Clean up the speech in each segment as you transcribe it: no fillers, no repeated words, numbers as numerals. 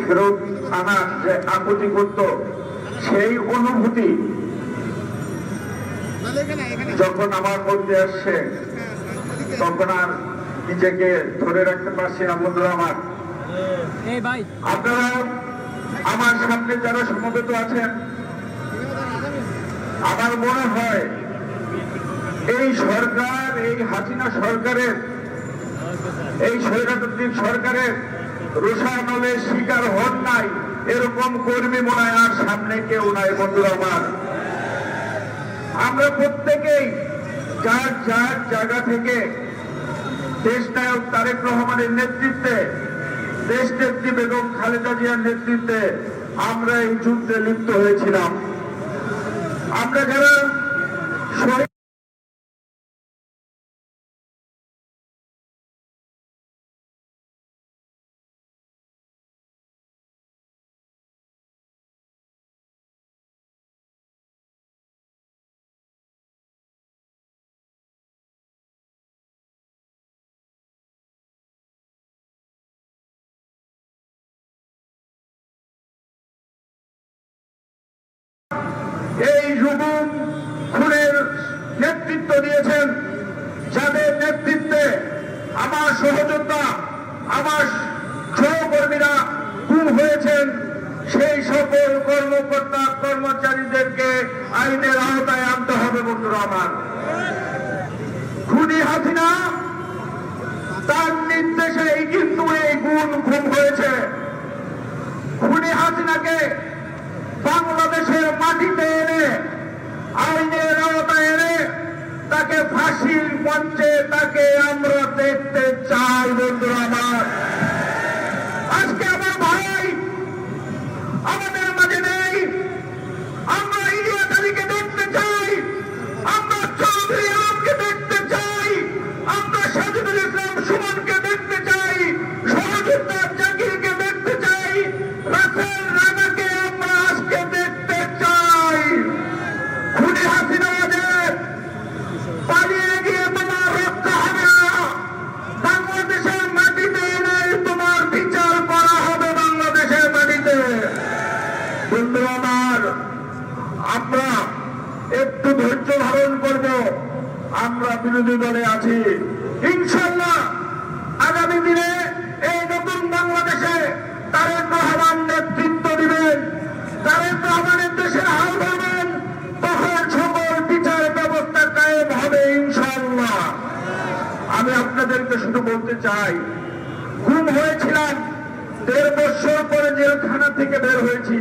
ফেরত আনার যে আকুতি করত, সেই অনুভূতি যখন আমার মধ্যে আসছে তখন আর নিজেকে ধরে রাখতে পারছি না। বন্ধুরা আমার, আপনারা আমার সামনে যারা সমবেত আছেন, আমার মনে হয় এই সরকার, এই হাসিনা সরকারের, এই স্বৈরাচারী সরকারের রোষানলের শিকার হন নাই এরকম কর্মী মনে হয় আর সামনে কেউ নাই। বন্ধুরা আমার, আমরা প্রত্যেকেই যার যার জায়গা থেকে দেশনায়ক তারেক রহমানের নেতৃত্বে, দেশনেত্রী বেগম খালেদা জিয়ার নেতৃত্বে আমরা এই যুদ্ধে লিপ্ত হয়েছিলাম। আমরা যারা এই যুবক খুনের নেতৃত্ব দিয়েছেন, যাদের নেতৃত্বে আমার সহযোদ্ধা, আমার সহকর্মীরা খুন হয়েছেন, সেই সকল কর্মকর্তা কর্মচারীদেরকে আইনের আওতায় আনতে হবে। বন্ধুরা আমার, খুনি হাসিনা তার নির্দেশেই কিন্তু এই খুন হয়েছে। খুনি হাসিনাকে বাংলাদেশের মাটিতে এনে আইনের আওতায় এনে তাকে ফাঁসির মঞ্চে তাকে আমরা দেখতে চাই। বন্ধুরা আমার, আজকে আমার ভাই আমাদের মাঝে নেই, আমরা ইলিয়াস আলীকে দেখতে চাই, আমরা চৌধুরী আলমকে দেখতে চাই, আমরা সাজিদুল ইসলাম সুমনকে দেখতে চাই, সহযোদ্ধা জাকিরকে দেখতে চাই, রাসেল রানাকে আমরা আজকে দেখতে চাই। খুনি হাসিনাদের পালিয়ে গিয়ে তোমার রক্ষা হবে না, বাংলাদেশের মাটিতে এনে তোমার বিচার করা হবে বাংলাদেশের মাটিতে। বন্ধুরা আমার, আমরা একটু ধৈর্য ধারণ করব, আমরা বিরোধী দলে আছি। ইনশাল্লাহ আগামী দিনে এই নতুন বাংলাদেশে তারেক রহমান নেতৃত্ব দিবেন, তারেক রহমানের দেশের হাল ধরবেন, তখন সকল বিচার ব্যবস্থা কায়েম হবে ইনশাল্লাহ। আমি আপনাদেরকে শুধু বলতে চাই, গুম হয়েছিলাম, 1.5 বছর পরে জেলখানা থেকে বের হয়েছি।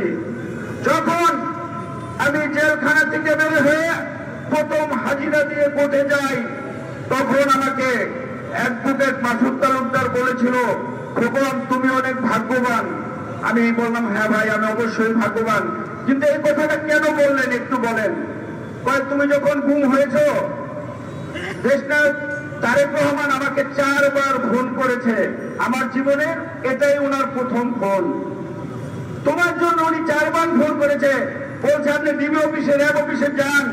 যখন আমি জেলখানা থেকে বের হয়ে প্রথম হাজিরা দিয়ে কোর্টে যাই, তখন আমাকে অ্যাডভোকেট মাসুদ তালুকদার বলেছিল, খোকন তুমি অনেক ভাগ্যবান। আমি বললাম হ্যাঁ ভাই, আমি অবশ্যই ভাগ্যবান, কিন্তু এই কথাটা কেন বললেন একটু বলেন। কয় তুমি যখন গুম হয়েছ, দেশনায়ক তারেক রহমান আমাকে 4 বার ফোন করেছে, আমার জীবনের এটাই ওনার প্রথম ফোন। তোমার জন্য উনি 4 বার ফোন করেছে, বলছে আপনি ডিবি অফিসে, র্যাব অফিসে যান,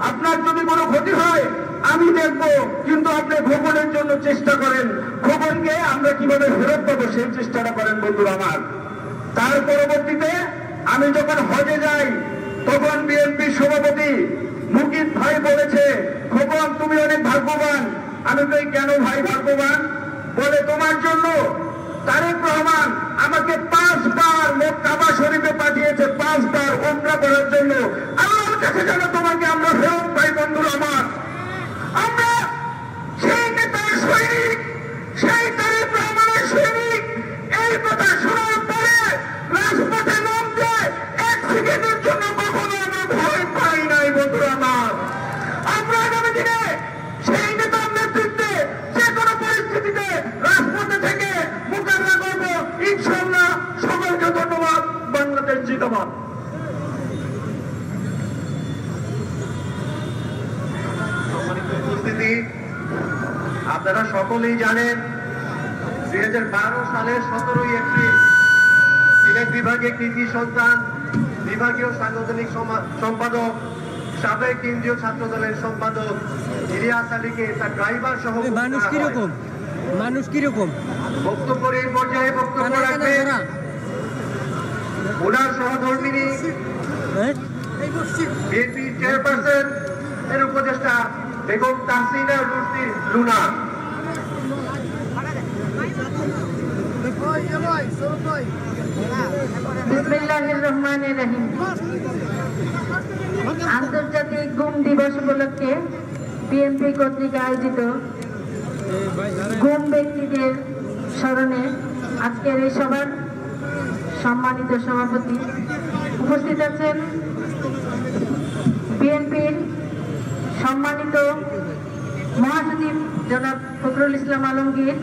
আপনার যদি কোনো ক্ষতি হয় আমি দেখব, কিন্তু আপনি খোকনের জন্য চেষ্টা করেন, খোকনকে আমরা কিভাবে ফেরত পাবো সেই চেষ্টাটা করেন। বন্ধুরা আমার, তার পরবর্তীতে আমি যখন হজে যাই, তখন বিএনপির সভাপতি মুকিত ভাই বলেছে, খোকন তুমি অনেক ভাগ্যবান। আমি বলি কেন ভাই ভাগ্যবান? বলে তোমার জন্য তারেক রহমান আমাকে 5 বার কাবা শরীফে পাঠিয়েছে, 5 বার উমরা করার জন্য। আল্লাহর কাছে যেন তোমাকে আমরা ফেরত পাই। বন্ধুরা আমার, আমরা সেই নেতার সৈনিক, সেই তারেক রহমানের সৈনিক। এই কথা শোনার পরে রাজপথে নামতে 1 সেকেন্ডের জন্য কখনো আমরা ভয় পাই নাই। বন্ধুরা আমার, আমরা আগামী দিনে সেই নেতার নেতৃত্বে যে কোনো পরিস্থিতিতে রাজপথে থেকে মোকাবিলা করব ইনশাআল্লাহ। সকলকে ধন্যবাদ। বাংলাদেশ জিন্দাবাদ। উপস্থিতি, আপনারা সকলেই জানেন 2012 সালের 17 এপ্রিল সিলেট বিভাগের কৃতি সন্তান, বিভাগীয় সাংগঠনিক সম্পাদক, সাবেক কেন্দ্রীয় ছাত্র দলের সম্পাদক ইলিয়াস আলীকে তার ড্রাইভার সহ মানুষ কিরকম বক্তব্যের এই পর্যায়ে বক্তব্য রাখবেন সহধর্মিনী বিএনপি চেয়ারপারসন এর উপদেষ্টা বেগম তাহসিনা লুনা। বিসমিল্লাহির রহমানির রহিম। আন্তর্জাতিক গুম দিবস উপলক্ষে বিএনপি কর্তৃক আয়োজিত গুম ব্যক্তিদের স্মরণে আজকের এই সভার সম্মানিত সভাপতি উপস্থিত আছেন, বিএনপির সম্মানিত মহাসচিব জনাব ফখরুল ইসলাম আলমগীর,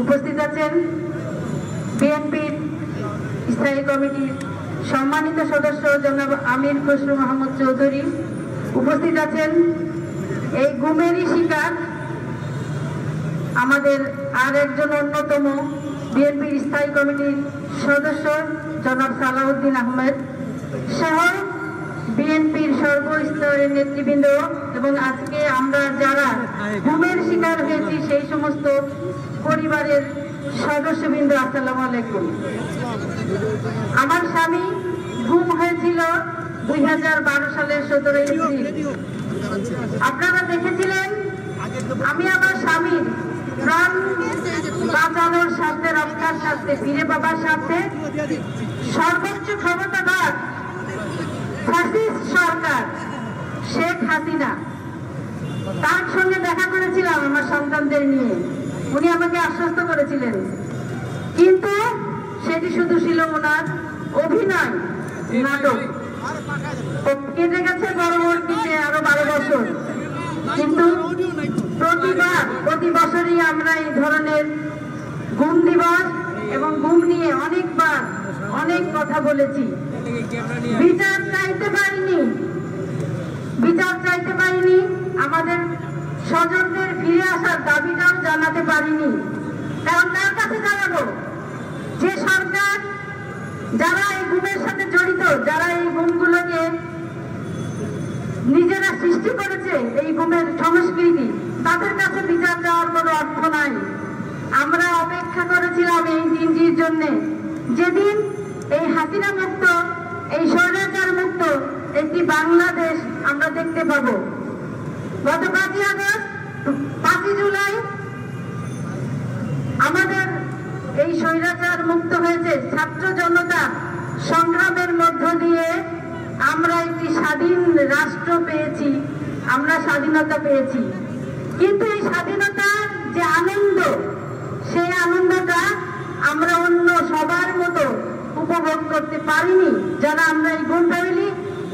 উপস্থিত আছেন বিএনপির স্থায়ী কমিটির সম্মানিত সদস্য জনাব আমির খসরু মাহমুদ চৌধুরী, উপস্থিত আছেন এই গুমেরই শিকার আমাদের আর একজন অন্যতম বিএনপির স্থায়ী কমিটির সদস্য জনাব সালাউদ্দিন আহমেদ সহ বিএনপির সর্বস্তরের নেতৃবৃন্দ এবং আজকে আমরা যারা গুমের শিকার হয়েছি সেই সমস্ত পরিবারের সদস্যবৃন্দ, আসসালামু আলাইকুম। আমার স্বামী গুম হয়েছিল 2012 সালের 17 এপ্রিল। আপনারা দেখেছিলেন আমি আমার স্বামীর প্রাণ বাঁচানোর স্বার্থে, রক্ষার স্বার্থে, ফিরে পাবার স্বার্থে সর্বোচ্চ ক্ষমতাধর ফ্যাসিস্ট সরকার শেখ হাসিনা তার সঙ্গে দেখা করেছিলাম আমার সন্তানদের নিয়ে। উনি আমাকে আশ্বস্ত করেছিলেন, কিন্তু সেটি শুধু ছিল ওনার অভিনয় নাটক। কেটে গেছে পরবর্তীতে আরো 12 বছর, কিন্তু প্রতি বছরই আমরা এই ধরনের গুম দিবস এবং গুম নিয়ে অনেকবার অনেক কথা বলেছি। বিচার চাইতে পারিনি, আমাদের স্বজনদের ফিরে আসার দাবিটাও জানাতে পারিনি। কারণ তার কাছে জানাবো যে সরকার যারা এই গুমের সাথে জড়িত, যারা এই গুমগুলোকে নিজেরা সৃষ্টি করেছে, এই গুমের সংস্কৃতি, তাদের কাছে বিচার দেওয়ার কোনো অর্থ নাই। আমরা অপেক্ষা করেছিলাম এই দিনটির জন্য, যেদিন এই হাসিনা মুক্ত, এই স্বৈরাচার মুক্ত একটি বাংলাদেশ আমরা দেখতে পাবো। গত 5ই আগস্ট, 5ই জুলাই আমাদের এই স্বৈরাচার মুক্ত হয়েছে ছাত্র জনতা সংগ্রামের মধ্য দিয়ে। আমরা একটি স্বাধীন রাষ্ট্র পেয়েছি, আমরা স্বাধীনতা পেয়েছি, কিন্তু এই স্বাধীনতার যে আনন্দ, সেই আনন্দটা আমরা অন্য সবার মতো উপভোগ করতে পারিনি যারা আমরা এই গুম ফ্যামিলি।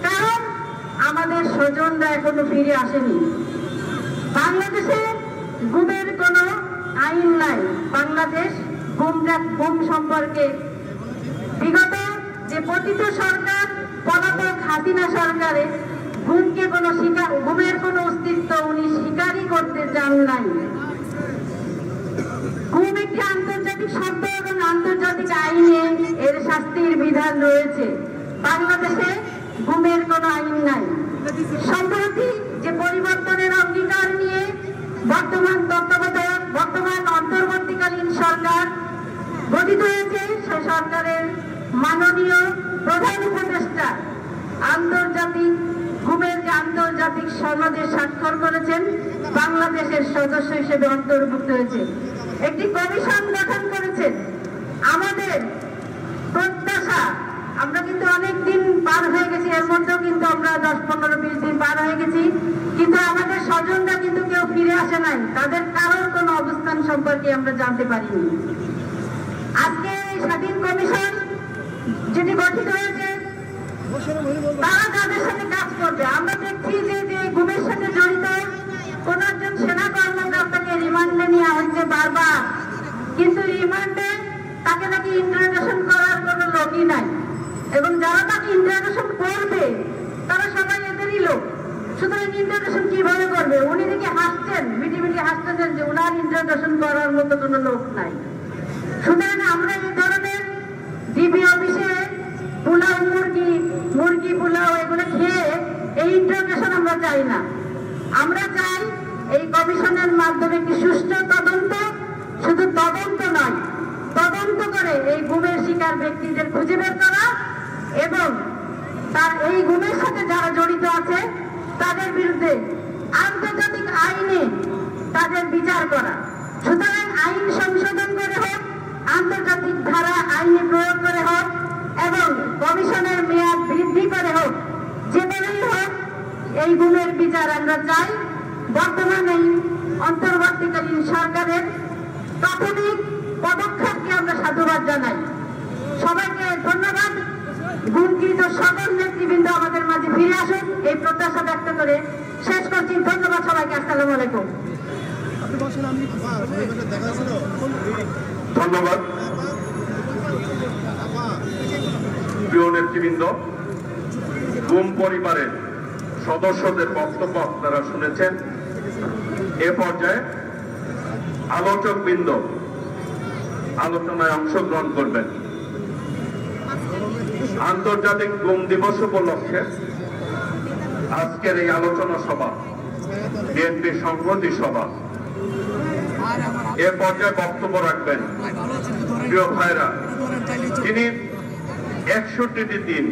কারণ আমাদের স্বজনরা এখনো ফিরে আসেনি। বাংলাদেশে গুমের কোনো আইন নাই। বাংলাদেশ গুম সম্পর্কে বিগত যে পতিত সরকার, পলাতক হাসিনা সরকারে গুমের কোনো অস্তিত্ব উনি স্বীকারই করতে চান নাই। গুম একটি আন্তর্জাতিক শব্দ এবং আন্তর্জাতিক আইনে এর শাস্তির বিধান রয়েছে। বাংলাদেশে গুমের কোনো আইন নাই। সম্প্রতি যে পরিবর্তনের অঙ্গীকার নিয়ে বর্তমান অন্তর্বর্তীকালীন সরকার গঠিত হয়েছে, সে সরকারের মাননীয় প্রধান উপদেষ্টা গুমের যে আন্তর্জাতিক সনদে স্বাক্ষর করেছেন, বাংলাদেশের সদস্য হিসেবে অন্তর্ভুক্ত হয়েছে। একটি কমিশন গঠন করেছেন। আমাদের প্রত্যাশা, আমরা কিন্তু অনেক দিন পার হয়ে গেছি, এর মধ্যেও কিন্তু আমরা 10, 15, 20 দিন পার হয়ে গেছি, কিন্তু আমাদের স্বজনরা কিন্তু কেউ ফিরে আসে নাই। তাদের কারোর কোনো অবস্থান সম্পর্কে আমরা জানতে পারিনি। আজকে এই স্বাধীন কমিশন যেটি গঠিত হয়েছে, তারা তাদের সাথে কাজ করবে। আমরা দেখছি যে গুমের সাথে জড়িত কোন একজন সেনা কর্মকর্তাকে রিমান্ডে নেওয়া হচ্ছে বারবার, কিন্তু রিমান্ডে তাকে নাকি ইন্টারোগেশন করার কোনো লোকই নাই, এবং যারা তাকে ইন্টারোগেশন করবে তারা সবাই এদেরই লোক। সুতরাং ইন্টারোগেশন কিভাবে করবে? উনি নাকি হাসছেন, মিটি হাসতেছেন যে উনার ইন্টারোগেশন করার মতো কোনো লোক নাই। সুতরাং আমরা এই ধরনের ডিবি অফিসে পোলাও, মুরগি পোলাও এগুলো খেয়ে এই ইন্টারোগেশন আমরা চাই না। আমরা চাই এই কমিশনের মাধ্যমে একটি সুষ্ঠু তদন্ত, শুধু তদন্ত নয়, তদন্ত করে এই গুমের শিকার ব্যক্তিদের খুঁজে বের করা এবং তার এই গুণের সাথে যারা জড়িত আছে তাদের বিরুদ্ধে আন্তর্জাতিক আইনে তাদের বিচার করা। সুতরাং আইন সংশোধন করে হোক, আন্তর্জাতিক ধারা আইনে প্রয়োগ করে হোক এবং কমিশনের মেয়াদ বৃদ্ধি করে হোক, যেভাবেই হোক এই গুণের বিচার আমরা চাই। বর্তমানে অন্তর্বর্তীকালীন সরকারের প্রাথমিক পদক্ষেপকে আমরা সাধুবাদ জানাই। সবাইকে ধন্যবাদ। গুণকৃত সকল নেতৃবৃন্দ আমাদের মাঝে ফিরে আসুন এই প্রত্যাশা ব্যক্ত করে শেষ করছি। ধন্যবাদ সবাইকে। আসসালামু আলাইকুম। ধন্যবাদ। প্রিয় নেতৃবৃন্দ, গুম পরিবারের সদস্যদের বক্তব্য আপনারা শুনেছেন। এ পর্যায়ে আলোচকবৃন্দ আলোচনায় অংশগ্রহণ করবেন। আন্তর্জাতিক গুম দিবস উপলক্ষে আজকের এই আলোচনা সভা বিএনপি সংহতি সভা। এ পর্যায়ে বক্তব্য রাখবেন প্রিয় ভাইরা, যিনি 61টি দিন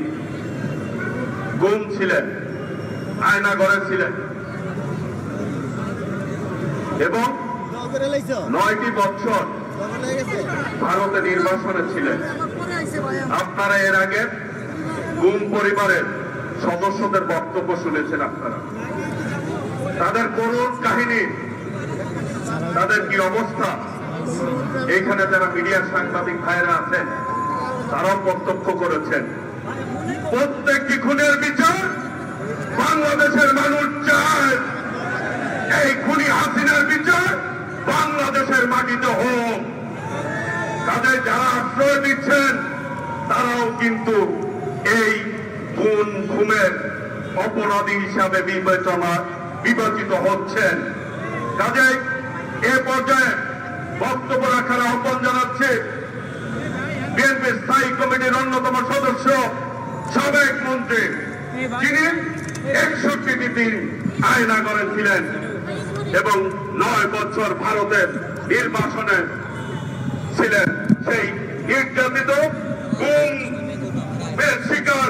গুম ছিলেন, আয়নাঘরে ছিলেন এবং 9টি বছর ভারতে নির্বাসনে ছিলেন। আপনারা এর আগে গুম পরিবারের সদস্যদের বক্তব্য শুনেছেন। আপনারা তাদের করুণ কাহিনী, তাদের কি অবস্থা, এইখানে যারা মিডিয়ার সাংবাদিক ভাইরা আছেন তারাও প্রত্যক্ষ করেছেন। প্রত্যেকটি খুনের বিচার বাংলাদেশের মানুষ চায়। এই খুনি হাসিনার বিচার বাংলাদেশের মাটিতে হোক। তাদের যারা আশ্রয় দিচ্ছেন তারাও কিন্তু এই খুনের অপরাধী হিসাবে বিবেচিত হচ্ছেন। কাজেই এ পর্যায়ে বক্তব্য রাখার আহ্বান জানাচ্ছে বিএনপি স্থায়ী কমিটির অন্যতম সদস্য, সাবেক মন্ত্রী, যিনি 61টি দিন আয়নাঘরে ছিলেন এবং 9 বছর ভারতের নির্বাসনে ছিলেন। সেই নির্যাতিত গুমের শিকার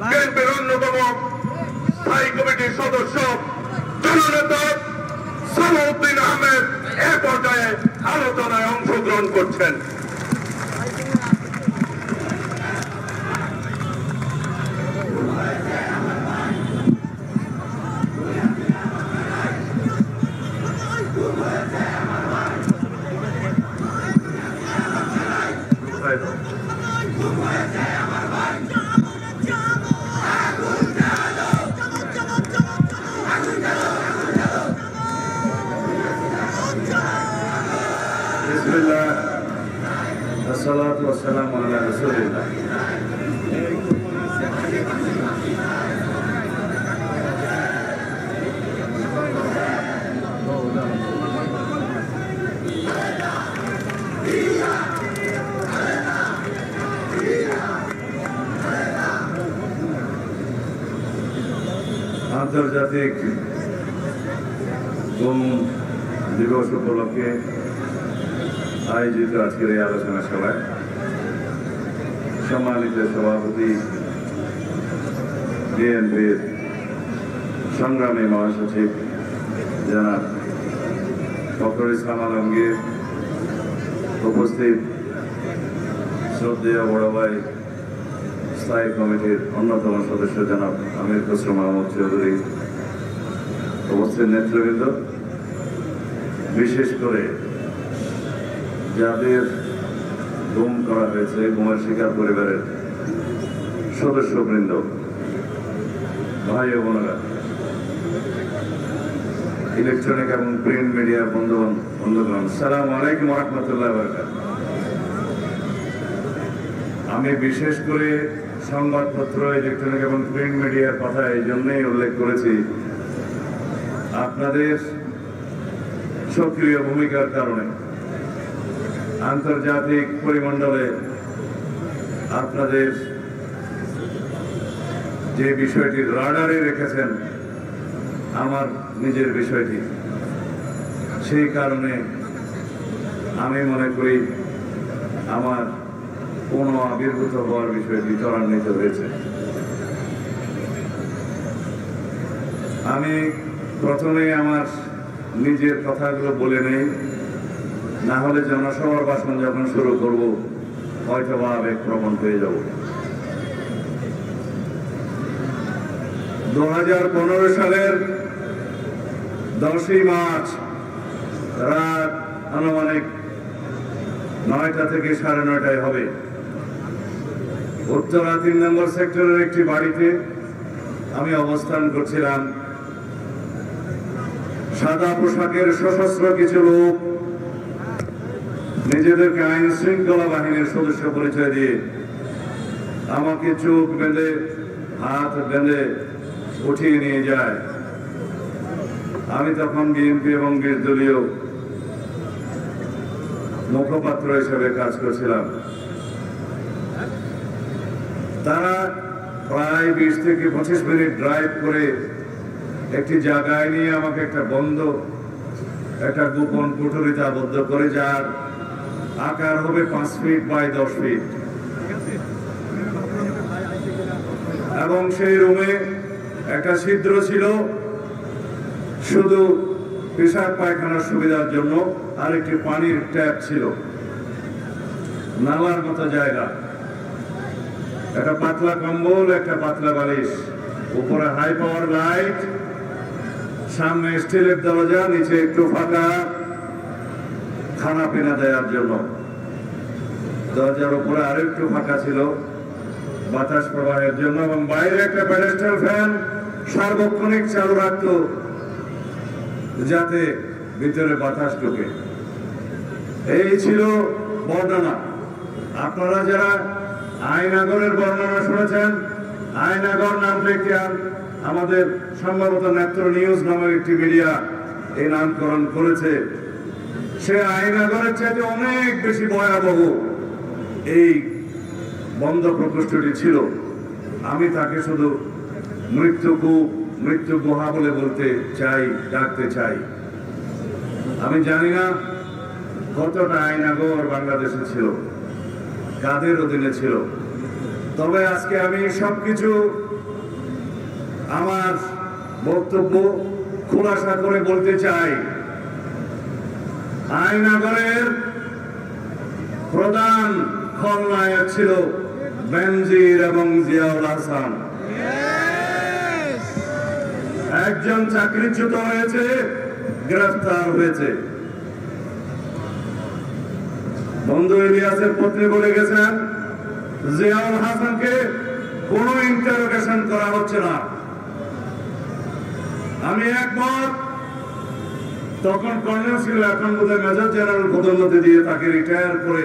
বিএনপির অন্যতম স্থায়ী কমিটির সদস্য জননেতা সালাউদ্দিন আহমেদ এ পর্যায়ে আলোচনায় অংশগ্রহণ করছেন। বিসমিল্লাহ, আসসালাতু ওয়াসসালামু আলা রাসূলিল্লাহ। আন্তর্জাতিক গুম দিবস উপলক্ষে আয়োজিত আজকের এই আলোচনা সভায় সম্মানিত সভাপতি, বিএনপির সংগ্রামী মহাসচিব জনাব ফখরুল ইসলাম আলমগীর, উপস্থিত শ্রদ্ধেয় বড় ভাই স্থায়ী কমিটির অন্যতম সদস্য জনাব আমির খসরু মাহমুদ চৌধুরী, উপস্থিত নেতৃবৃন্দ, বিশেষ করে যাদের গুম করা হয়েছে, গুমের শিকার পরিবারের সদস্যবৃন্দ, ভাই ও বোনেরা, ইলেকট্রনিক এবং প্রিন্ট মিডিয়ার বন্ধুগণ, আসসালামু আলাইকুম ওয়া রাহমাতুল্লাহি ওয়া বারাকাতুহু। আমি বিশেষ করে সংবাদপত্র, ইলেকট্রনিক এবং প্রিন্ট মিডিয়ার কথা এই জন্যই উল্লেখ করেছি, আপনাদের সক্রিয় ভূমিকার কারণে আন্তর্জাতিক পরিমণ্ডলে আপনাদের যে বিষয়টি রাডারে রেখেছেন, আমার নিজের বিষয়টি, সেই কারণে আমি মনে করি আমার পুনঃ আবির্ভূত হওয়ার বিষয়টি ত্বরান্বিত হয়েছে। আমি প্রথমে আমার নিজের কথাগুলো বলে নেই, না হলে জনসভার ভাষণ যখন শুরু করব হয়তো বা আবেগপ্রবণ হয়ে যাব। 2015 সালের 10ই মার্চ রাত আনুমানিক 9টা থেকে 9:30 হবে উত্তরা 3 নম্বর সেক্টরের একটি বাড়িতে আমি অবস্থান করছিলাম। সাদা পোশাকের সশস্ত্র কিছু লোক নিজেদেরকে আইন শৃঙ্খলা বাহিনীর সদস্য পরিচয় দিয়ে আমাকে চোখ বেঁধে হাত বেঁধে উঠিয়ে নিয়ে যায়। আমি তখন বিএনপি এবং নির্দলীয় মুখপাত্র হিসেবে কাজ করছিলাম। তারা প্রায় 20 থেকে 25 মিনিট ড্রাইভ করে একটি জায়গায় নিয়ে আমাকে একটা গোপন কুঠুরিতে আবদ্ধ করে, যার আকার হবে 5 ফিট বাই 10 ফিট, এবং সেই রুমে একটা ছিদ্র ছিল শুধু পেশাব পায়খানার সুবিধার জন্য, আর একটি পানির ট্যাপ ছিল, নালার মতো জায়গা, একটা পাতলা কম্বল, একটা পাতলা বালিশ, উপরে হাই পাওয়ার লাইট, সামনে স্টিলের দরজা, নিচে একটু ফাঁকা খানা পিনা দেওয়ার জন্য। দরজার উপরে আরো একটু ফাঁকা ছিল বাতাস প্রবাহের জন্য, এবং বাইরে একটা প্যাডেস্টাল ফ্যান সার্বক্ষণিক চালু রাখতো যাতে ভিতরে বাতাস ঢোকে। এই ছিল বর্ণনা। আপনারা যারা আয়নাগরের বর্ণনা শুনেছেন, আয়নাগর নামটা একটি আমাদের সম্ভবত নেত্র নিউজ নামের একটি মিডিয়া এই নামকরণ করেছে। সে আয়নাগরের চাইতে অনেক বেশি ভয়াবহ এই বন্ধ প্রকোষ্ঠটি ছিল। আমি তাকে শুধু মৃত্যু গুহা বলে বলতে চাই, ডাকতে চাই। আমি জানি না কতটা আয়নাগর বাংলাদেশে ছিল, কাদের অধীনে ছিল, তবে আজকে আমি সবকিছু আমার বক্তব্য খোলাসা করে বলতে চাই। আয়নাগরের প্রধান খলনায়ক ছিল বেনজির এবং জিয়াউল হাসান। একজন চাকরিচ্যুত হয়েছে, গ্রেফতার হয়েছে। বন্ধু ইলিয়াসের পত্নী বলে গেছেন জিয়াউল হাসানকে কোনো ইন্টারোগেশন করা হচ্ছে না। আমি একমত। তখন কর্নেল ছিল, এখন বোধহয় মেজর জেনারেল পদোন্নতি দিয়ে তাকে রিটায়ার করে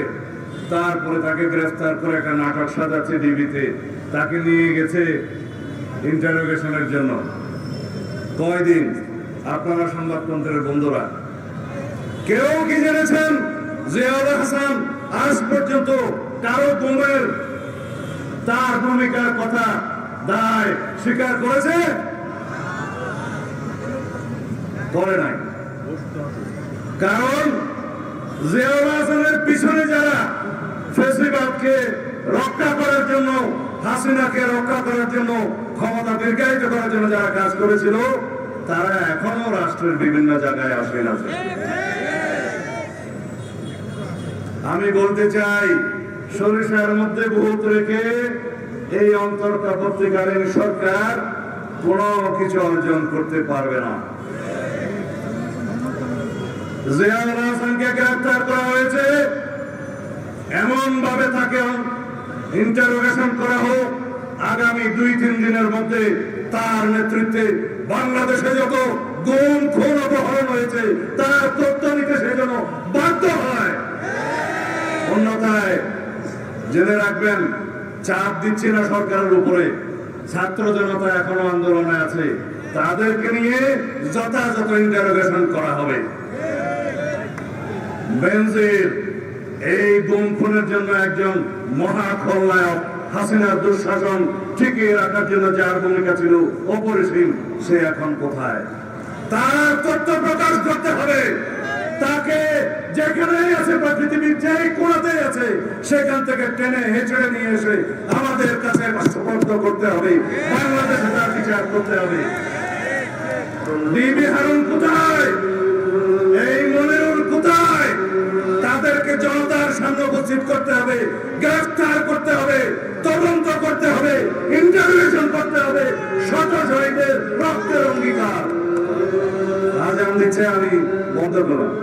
তারপরে তাকে গ্রেফতার করে একটা নাটক সাজাচ্ছে ডিবিতে, তাকে নিয়ে গেছে ইন্টারোগেশনের জন্য। কয়দিন? আপনারা সংবাদতন্ত্রের বন্ধুরা কেউ কি জেনেছেন জিয়াউল হাসান আজ পর্যন্ত কারো গুমের তার ভূমিকার কথা দায় স্বীকার করেছে? করে নাই। কারণ জিয়াউল হাসানের পিছনে যারা ফ্যাসিবাদকে রক্ষা করার জন্য, হাসিনাকে রক্ষা করার জন্য, ক্ষমতা দীর্ঘায়িত করার জন্য যারা কাজ করেছিল, তারা এখনো রাষ্ট্রের বিভিন্ন জায়গায় আসেন আছে। আমি বলতে চাই, সরিষার মধ্যে ভূত রেখে এই অন্তর্বর্তীকালীন সরকার কোনো কিছু অর্জন করতে পারবে না। জিয়াউল হাসানকে গ্রেফতার করা হয়েছে, এমন ভাবে তাকে ইন্টারোগেশন করা হোক আগামী 2-3 দিনের মধ্যে তার নেতৃত্বে বাংলাদেশে যত গুম খুন অপহরণ হয়েছে তার তথ্য নিতে সে যেন বাধ্য হয়। অন্যথায় জেনে রাখবেন, চাপ দিচ্ছি না সরকারের উপরে, ছাত্র জনতা এখনো আন্দোলনে আছে, তাদেরকে নিয়ে যথাযথ ইন্টারোগেশন করা হবে। বেনজির এই গুম খুনের জন্য একজন মহা খলনায়ক, হাসিনার দুঃশাসন টিকিয়ে রাখার জন্য যার ভূমিকা ছিল অপরিসীম, সে এখন কোথায়? তার তথ্য প্রকাশ করতে হবে। তাকে যেখানেই আছে বা পৃথিবীর যেই কোণাতে আছে সেখান থেকে টেনে হেঁচড়ে নিয়ে এসে আমাদের কাছে সুপর্দ করতে হবে, বাংলাদেশে তার বিচার করতে হবে। বিবি হারুন কোথায়? এই মনিরুল কোথায়? তাদেরকে জনতার সামনে উপস্থিত করতে হবে, গ্রেফতার করতে হবে, তদন্ত করতে হবে, ইন্টারভিউশন করতে হবে। শত শহীদের রক্তের অঙ্গীকার। আজান দিচ্ছে, আমি বন্ধ করলাম।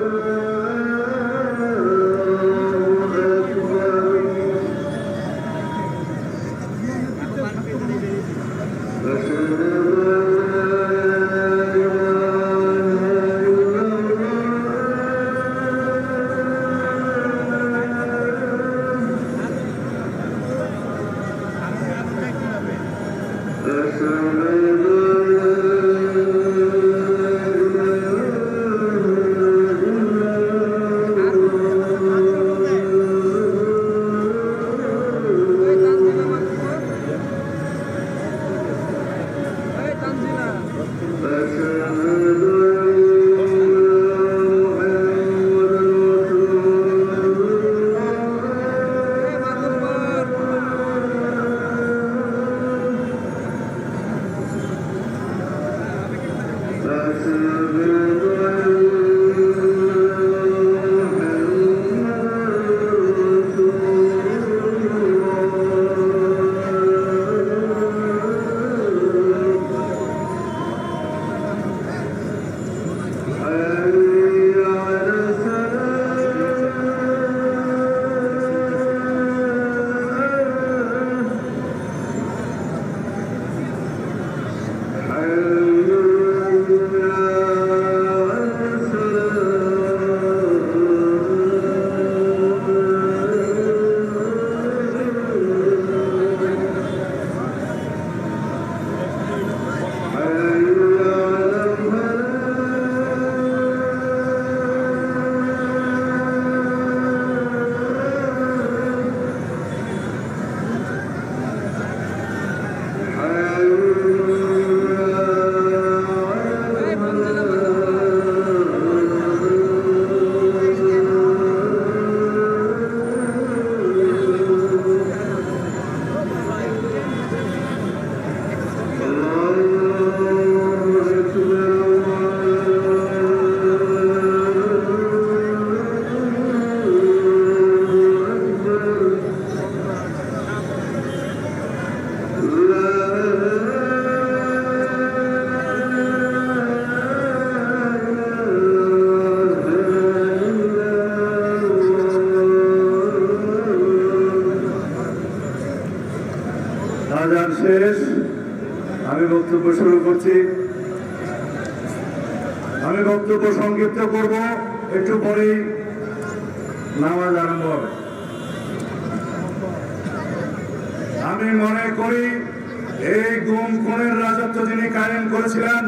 আজান শেষ, আমি বক্তব্য শুরু করছি। আমি বক্তব্য সংক্ষিপ্ত করব, একটু পরেই নামাজ আরম্ভ হবে। আমি মনে করি এই গুম খুনের রাজত্ব যিনি কায়েম করেছিলেন,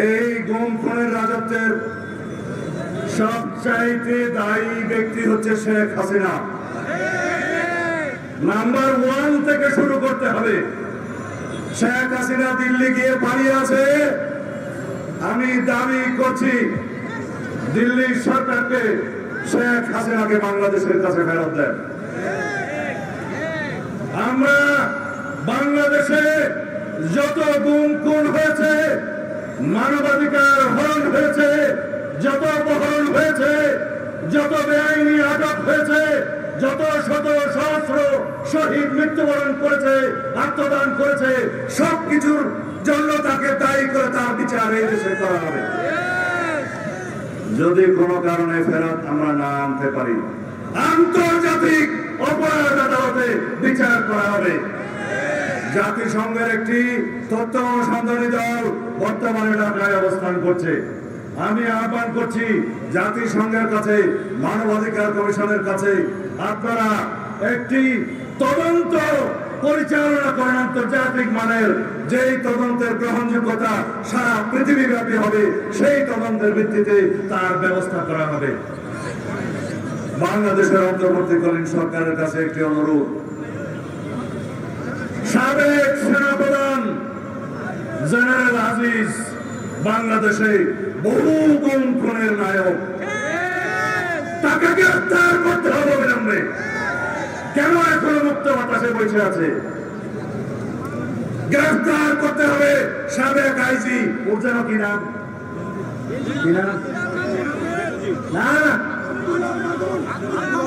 এই গুম খুনের রাজত্বের সবচাইতে দায়ী ব্যক্তি হচ্ছে শেখ হাসিনা। নাম্বার 1 থেকে শুরু করতে হবে। শেখ হাসিনা দিল্লি গিয়ে পালিয়ে আছে। আমি দাবি করছি দিল্লি সরকারকে শেখ হাসিনাকে বাংলাদেশের কাছে ফেরত দেন। আমরা বাংলাদেশে যত গুম খুন হয়েছে, মানবাধিকার হরণ হয়েছে, যত অপহরণ হয়েছে, যত বেআইনি আটক হয়েছে, যত শত সহস্র শহীদ মৃত্যুবরণ করেছে, আত্মদান করেছে, সবকিছুর জন্য তাকে দায়ী করে তার বিচার এই দেশে করা হবে। যদি কোনো কারণে ফেরত আমরা না আনতে পারি, আন্তর্জাতিক অপরাধ আদালতে বিচার করা হবে। জাতিসংঘের একটি তথ্য অনুসন্ধানী দল বর্তমানে ঢাকায় অবস্থান করছে। আমি আহ্বান করছি জাতিসংঘের কাছে, মানবাধিকার কমিশনের কাছে, আপনারা একটি তদন্ত পরিচালনা করেন আন্তর্জাতিক মানের, যেই তদন্তের গ্রহণযোগ্যতা সারা পৃথিবীব্যাপী হবে, সেই তদন্তের ভিত্তিতে তার ব্যবস্থা করা হবে। বাংলাদেশের অন্তর্বর্তীকালীন সরকারের কাছে একটি অনুরোধ, সাবেক সেনাপ্রধান জেনারেল আজিজ বাংলাদেশে বহু গুম খুনের নায়ক, তাকে গ্রেফতার করতে হবে অবিলম্বে। কেন এখনো মুক্ত বাতাসে বসে আছে? গ্রেফতার করতে হবে সাবেক আইজি, ওর যেন কি নাম, না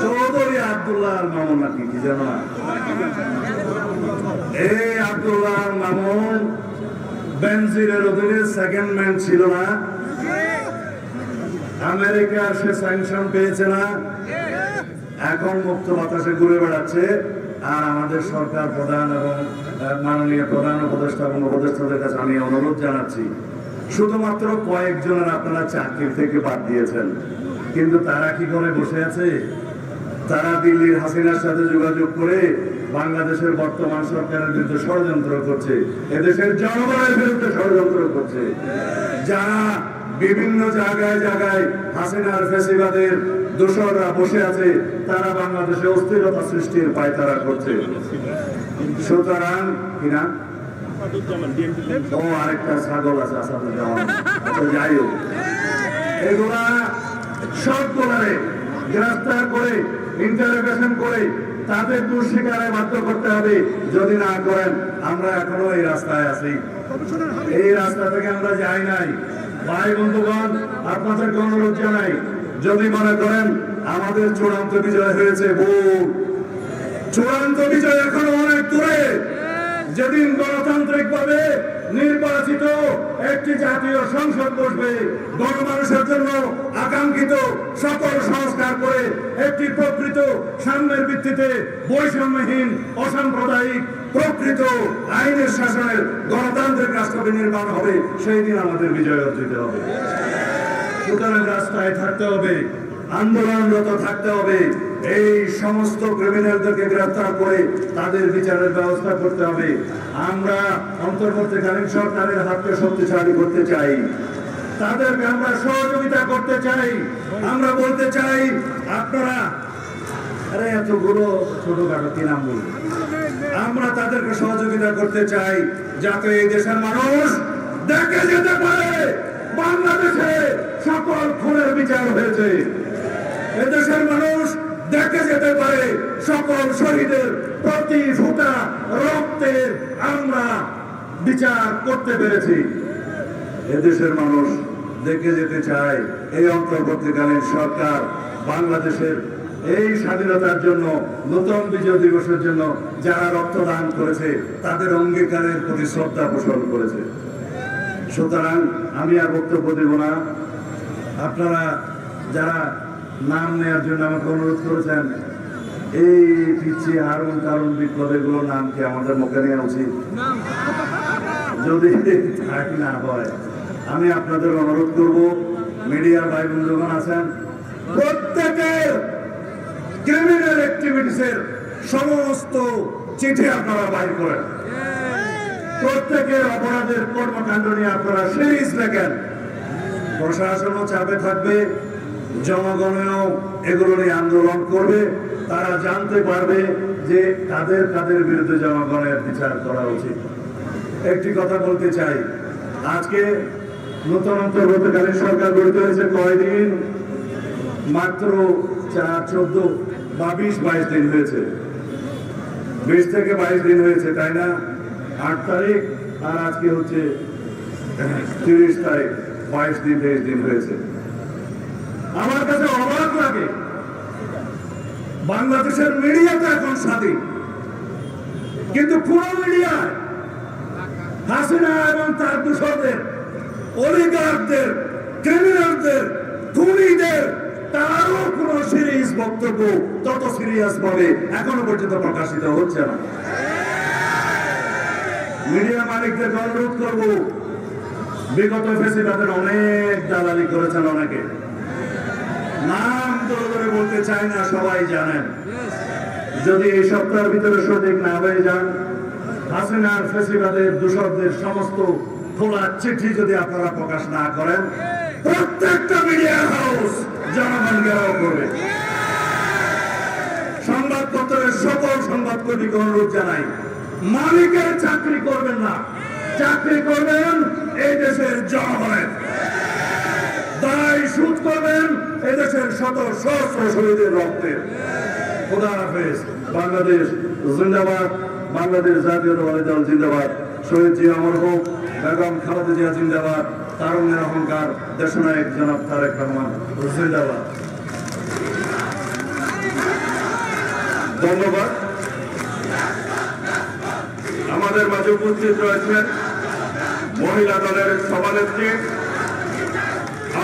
চৌধুরী আব্দুল্লাহ আল মামুন নাকি কি যেন, এই আব্দুল্লাহ আল মামুন বেনজিরের অধীনে সেকেন্ড ম্যান ছিল না? আমেরিকার সে স্যাংশন পেয়েছে না? এখন মুক্ত বাতাসে ঘুরে বেড়াচ্ছে। আর আমাদের সরকার প্রধান এবং মাননীয় প্রধান উপদেষ্টা এবং উপদেষ্টাদের কাছে আমি অনুরোধ জানাচ্ছি, শুধুমাত্র কয়েকজনের আপনারা চাকরি থেকে বাদ দিয়েছেন, কিন্তু তারা কি করে বসে আছে? তারা দিল্লির হাসিনার সাথে যোগাযোগ করে বাংলাদেশের বর্তমান সরকারের বিরুদ্ধে ষড়যন্ত্র করছে, এদেশের জনগণের বিরুদ্ধে ষড়যন্ত্র করছে। যারা বিভিন্ন জায়গায় জায়গায় হাসিনার ফ্যাসিবাদের দোসররা বসে আছে, তারা বাংলাদেশে অস্থিরতা সৃষ্টির পায়তারা করছে। সুতরাং কিনা ও আরেকটা ছাগল আছে আসামে যাওয়া, যাই হোক, এগুলা সবগুলারে গ্রেফতার করে ইন্টারোগেশন করে তাদের দোষ স্বীকারে বাধ্য করতে হবে। যদি না করেন, আমরা এখনো এই রাস্তায় আছি, এই রাস্তা থেকে আমরা যাই নাই। ভাই বন্ধুগণ, আপনাদেরকে অনুরোধ জানাই, যদি মনে করেন আমাদের চূড়ান্ত বিজয় হয়েছে, ভুল। চূড়ান্ত বিজয় এখনো অনেক দূরে। যেদিন গণতান্ত্রিক ভাবে নির্বাচিত একটি জাতীয় সংসদ বসবে, গণমানুষের জন্য আকাঙ্ক্ষিত সকল সংস্কার করে একটি প্রকৃত সাম্যের ভিত্তিতে বৈষম্যহীন অসাম্প্রদায়িক প্রকৃত আইনের শাসনের গণতান্ত্রিক রাষ্ট্র নির্মাণ হবে, সেই দিন আমাদের বিজয় অর্জিত হবে। সুতরাং রাস্তায় থাকতে হবে, আন্দোলনরত থাকতে হবে, এই সমস্ত ক্রিমিনালদেরকে গ্রেফতার করে তাদের বিচারের ব্যবস্থা করতে হবে। আমরা অন্তর্বর্তীকালীন সরকারের হাতকে শক্তিশালী করতে চাই, তাদেরকে আমরা সহযোগিতা করতে চাই। আমরা বলতে চাই, আপনারা আরে এতগুলো ছোটখাটো কি নাম বলবো, আমরা তাদেরকে সহযোগিতা করতে চাই যাতে এই দেশের মানুষ দেখে যেতে পারে বাংলাদেশে সকল খুনের বিচার হয়েছে। এদেশের মানুষ দেখে যেতে পারে সকল শহীদের প্রতি ফোঁটা রক্তের আমরা বিচার করতে পেরেছি। এদেশের মানুষ দেখে যেতে চায় এই অন্তর্বর্তীকালীন সরকার বাংলাদেশের এই স্বাধীনতার জন্য, নতুন বিজয় দিবসের জন্য যারা রক্তদান করেছে তাদের অঙ্গীকারের প্রতি শ্রদ্ধা পোষণ করেছে। সুতরাং আমি আর বক্তব্য দেব না। আপনারা যারা নাম নেওয়ার জন্য আমাকে অনুরোধ করেছেন, এই পিছিয়ে হারুন কারণ বিপ্লব এগুলোর নাম কি আমাদের মুখে নেওয়া উচিত? যদি না হয়, আমি আপনাদের অনুরোধ করব, মিডিয়ার ভাই বন্ধুগণ আছেন, প্রত্যেকের ক্রিমিনাল অ্যাক্টিভিটিসের সমস্ত চিঠি আপনারা বাইর করেন, প্রত্যেকের অপরাধের কর্মকাণ্ড নিয়ে আপনারা সিরিজ লেখেন। প্রশাসনও চাপে থাকবে, জনগণেও এগুলো নিয়ে আন্দোলন করবে। তারা জানতে পারবে যে কাদের কাদের বিরুদ্ধে জনগণের বিচার করা উচিত। একটি কথা বলতে চাই, আজকে নতুন অন্তর্বর্তীকালীন সরকার গঠিত হয়েছে কয়দিন? মাত্র 14 বা 20-22 দিন হয়েছে, 20 থেকে 22 দিন হয়েছে, তাই না? 8 তারিখ আর আজকে হচ্ছে 30 তারিখ, 22 দিন 23 দিন হয়েছে। আমার কাছে অবাক লাগে, বাংলাদেশের মিডিয়া তো এখন স্বাধীন, কিন্তু কোন মিডিয়ায় হাসিনা এবং তার দূষকদের, অলিগারদের, ক্রিমিনালদের, খুনিদের তারও কোন সিরিয়াস বক্তব্য তত সিরিয়াস ভাবে এখনো পর্যন্ত প্রকাশিত হচ্ছে না। মিডিয়া মালিকদের অনুরোধ করব, বিগত ফেসিবাদের অনেক দালালি করেছেন অনেকে, নাম ধরে ধরে বলতে চাই না, সবাই জানেন। যদি এই সপ্তাহের ভিতরে সঠিক না হয়ে যান, হাসিনার ফেসিবাদের দূষকদের সমস্ত খোলা চিঠি যদি আপনারা প্রকাশ না করেন, প্রত্যেকটা মিডিয়া হাউস জনগণ ঘেরাও করবে। সংবাদপত্রের সকল সংবাদকর্মীকে অনুরোধ জানাই, মালিকের চাকরি করবেন না, চাকরি করবেন এই দেশের জনগণের। দায় শোধ করবেন এদেশের শত সহস্র শহীদের রক্তের। খোদা হাফেজ। বাংলাদেশ জিন্দাবাদ, বাংলাদেশ জাতীয়তাবাদী দল জিন্দাবাদ, শহীদ জিয়া অমর হোক, বেগম খালেদা জিয়া জিন্দাবাদ, তারুণ্যের অহংকার দেশনায়ক জনাব তারেক রহমান জিন্দাবাদ। ধন্যবাদ। আমাদের মাঝে উপস্থিত রয়েছেন মহিলা দলের সভানেত্রী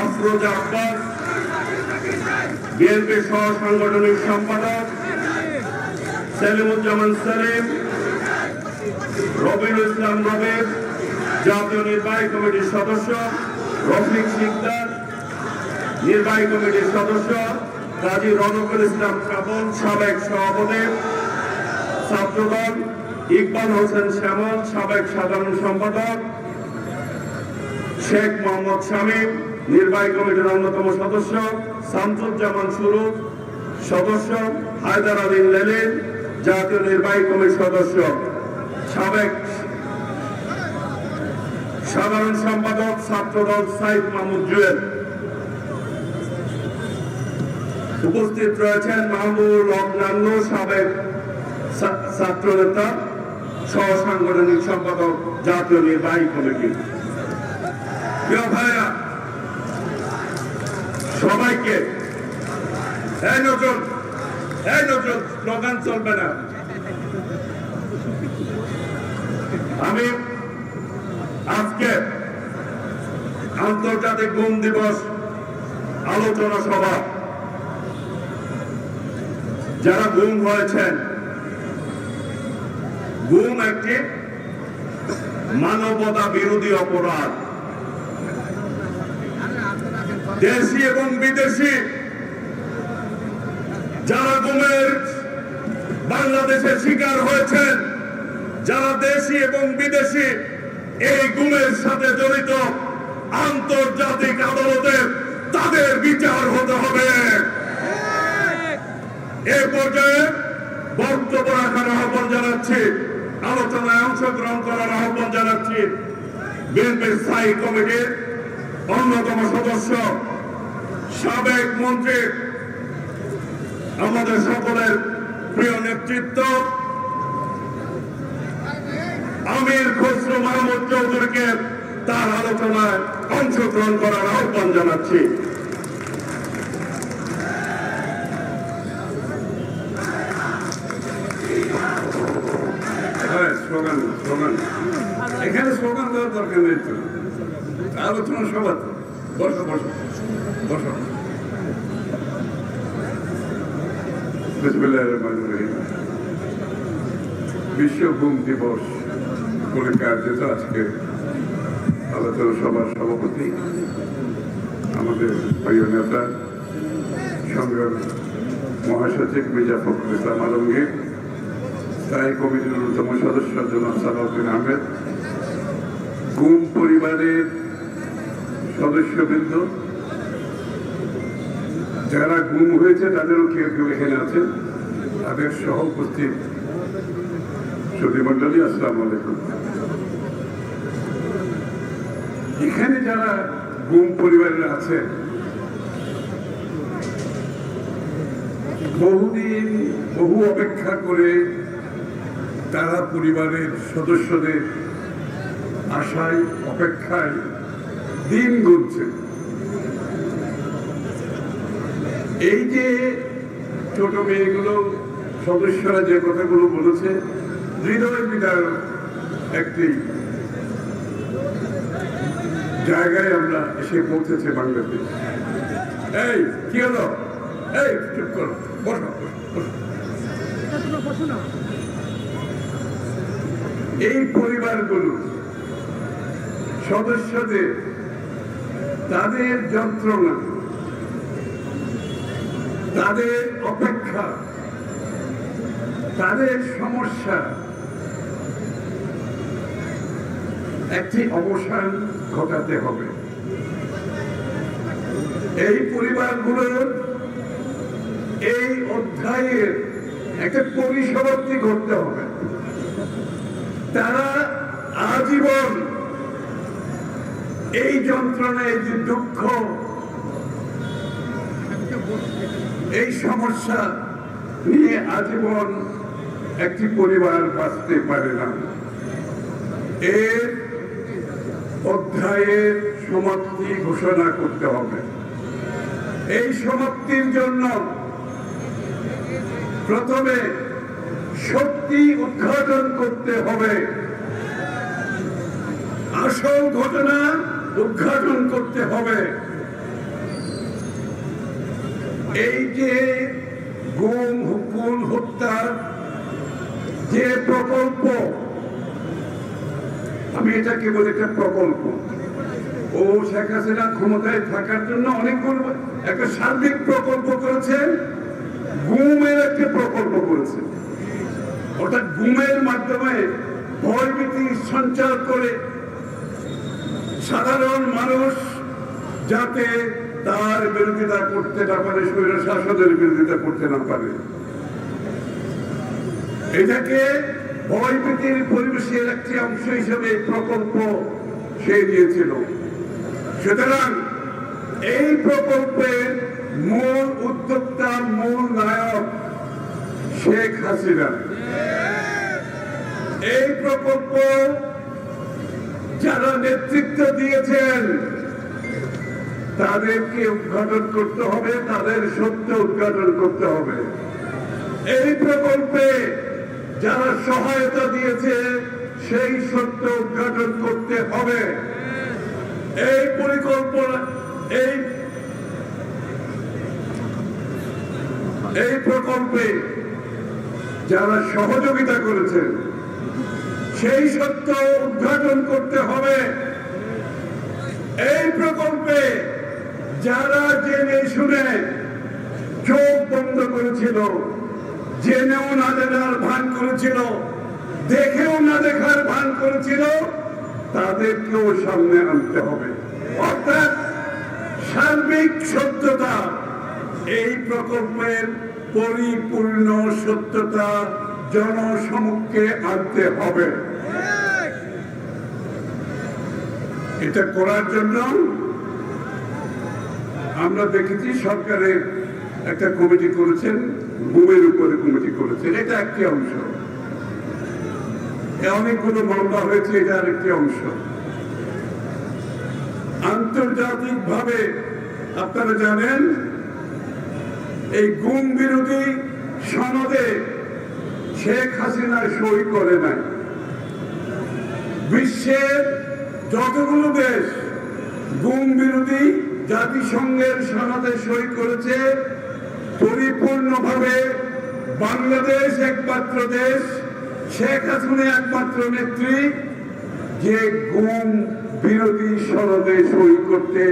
আফরোজা আব্বাস, বিএনপি সহ সাংগঠনিক সম্পাদক সেলিমুজ্জামান সেলিম, রবিউল ইসলাম রবির, জাতীয় নির্বাহী কমিটির সদস্য রফিক সিকদার, নির্বাহী কমিটির সদস্য কাজী রনকুল ইসলাম কাবুল, সাবেক সভাপতি ছাত্রদল ইকবাল হোসেন শ্যামল, সাবেক সাধারণ সম্পাদক শেখ মোহাম্মদ শামীম, নির্বাহী কমিটির অন্যতম সদস্য শামসুজ্জামান সুরুজ, সদস্য হায়দার আলী লেলিন, জাতীয় নির্বাহী কমিটির সদস্য সাবেক সাধারণ সম্পাদক ছাত্রদল সাইদ মাহমুদ জুয়েল। উপস্থিত রয়েছেন মাহমুদুল হক নান্নু, সাবেক ছাত্র নেতা সহ সাংগঠনিক সম্পাদক জাতীয় নির্বাহী কমিটি। প্রিয় ভাইরা, সবাইকে এই নজর স্লোগান চলবে না। আমি আজকে আন্তর্জাতিক গুম দিবস আলোচনা সভা যারা গুম হয়েছেন, গুম একটি মানবতা বিরোধী অপরাধ। দেশি এবং বিদেশি যারা গুমের বাংলাদেশের শিকার হয়েছেন, যারা দেশি এবং বিদেশি এই গুমের সাথে জড়িত, আন্তর্জাতিক আদালতে তাদের বিচার হতে হবে। এ পর্যায়ে বক্তব্য রাখার আহ্বান জানাচ্ছি, আলোচনায় অংশগ্রহণ করার আহ্বান জানাচ্ছি বিএনপির স্থায়ী কমিটির অন্যতম সদস্য, সাবেক মন্ত্রী, আমাদের সকলের প্রিয় নেতৃত্ব আমির খসরু মাহমুদ চৌধুরীকে তার আলোচনায় অংশগ্রহণ করার আহ্বান জানাচ্ছি। এখানে স্লোগান দেওয়ার দরকার নেই তো, আলোচনা সভা। বসো বসো বসো। বিসমিল্লাহির রহমানির রহিম। বিশ্ব গুম দিবস উপলক্ষে আয়োজিত আজকে আলোচনা সভার সভাপতি আমাদের প্রিয় নেতা সংগ্রামী মহাসচিব মির্জা ফখরুল ইসলাম আলমগীর, স্থায়ী কমিটির অন্যতম সদস্য জনাব সালাউদ্দিন আহমেদ, গুম পরিবারের সদস্যবৃন্দ, যারা গুম হয়েছে তাদেরও কেউ কেউ এখানে আছেন, তাদের সহ উপস্থিত সুধীমণ্ডলী, আসসালামু আলাইকুম। এখানে যারা গুম পরিবারের আছেন, বহুদিন বহু অপেক্ষা করে তারা পরিবারের সদস্যদের আশায় অপেক্ষায় দিন গুনছে। এই যে ছোট মেয়েগুলো সদস্যরা যে কথাগুলো বলেছে, হৃদয় বিদারক একটি জায়গায় আমরা এসে পৌঁছেছে বাংলাদেশ। এই কি হলো? এই চুপ করো, বসো বসো। এই পরিবারগুলো সদস্যদের তাদের যন্ত্রণা, তাদের অপেক্ষা, তাদের সমস্যা একটি অবসান ঘটাতে হবে। এই পরিবারগুলোর এই অধ্যায়ের একটা পরিসমাপ্তি ঘটতে হবে। তারা আজীবন এই যন্ত্রণা, এই যে দুঃখ, এই সমস্যা নিয়ে আজীবন একটি পরিবার বাঁচতে পারে না। এর অধ্যায়ের সমাপ্তি ঘোষণা করতে হবে। এই সমাপ্তির জন্য প্রথমে সত্যি উদ্ঘাটন করতে হবে, আসল ঘটনা উদ্ঘাটন করতে হবে। এই যে গুম খুন হত্যার যে প্রকল্প, আমি এটাকে বলি একটা প্রকল্প। ও শেখ হাসিনা ক্ষমতায় থাকার জন্য অনেকগুলো একটা সার্বিক প্রকল্প করেছে, গুমের একটা প্রকল্প করেছে। অর্থাৎ গুমের মাধ্যমে ভয়ভীতি সঞ্চার করে সাধারণ মানুষ যাতে তার বিরোধিতা করতে না পারে, স্বৈর শাসনের বিরোধিতা করতে না পারে, এটাকে ভয়ভীতির পরিবেশের একটি অংশ হিসেবে প্রকল্প সে দিয়েছিল। সুতরাং এই প্রকল্পের মূল উদ্যোক্তা, মূল নায়ক শেখ হাসিনা। এই প্রকল্প যারা নেতৃত্ব দিয়েছেন তাদেরকে উদ্ঘাটন করতে হবে, তাদের সত্য উদ্ঘাটন করতে হবে। এই প্রকল্পে যারা সহায়তা দিয়েছে সেই সত্য উদ্ঘাটন করতে হবে। এই পরিকল্পনা, এই প্রকল্পে যারা সহযোগিতা করেছেন সেই সত্য উদ্ঘাটন করতে হবে। এই প্রকল্পে যারা জেনে শুনে চোখ বন্ধ করেছিল, জেনেও না জানার ভান করেছিল, দেখেও না দেখার ভান করেছিল, তাদেরকেও সামনে আনতে হবে। অর্থাৎ সার্বিক সত্যতা, এই প্রকল্পের পরিপূর্ণ সত্যতা জনসমক্ষে আনতে হবে। এটা করার জন্য আমরা দেখেছি সরকারের একটা কমিটি করেছেন, গুমের উপরে কমিটি করেছেন, এটা একটি অংশ। অনেকগুলো মামলা হয়েছে, এটা আরেকটি অংশ। আন্তর্জাতিক ভাবে আপনারা জানেন এই গুম বিরোধী সনদে শেখ হাসিনা সই করে নাই। বিশ্বের যতগুলো দেশ গুম বিরোধী জাতিসংঘের সনদে সই করেছে, পরিপূর্ণভাবে বাংলাদেশ একমাত্র দেশ, শেখ হাসিনা একমাত্র নেত্রী যে গুম বিরোধী সনদে সই করতে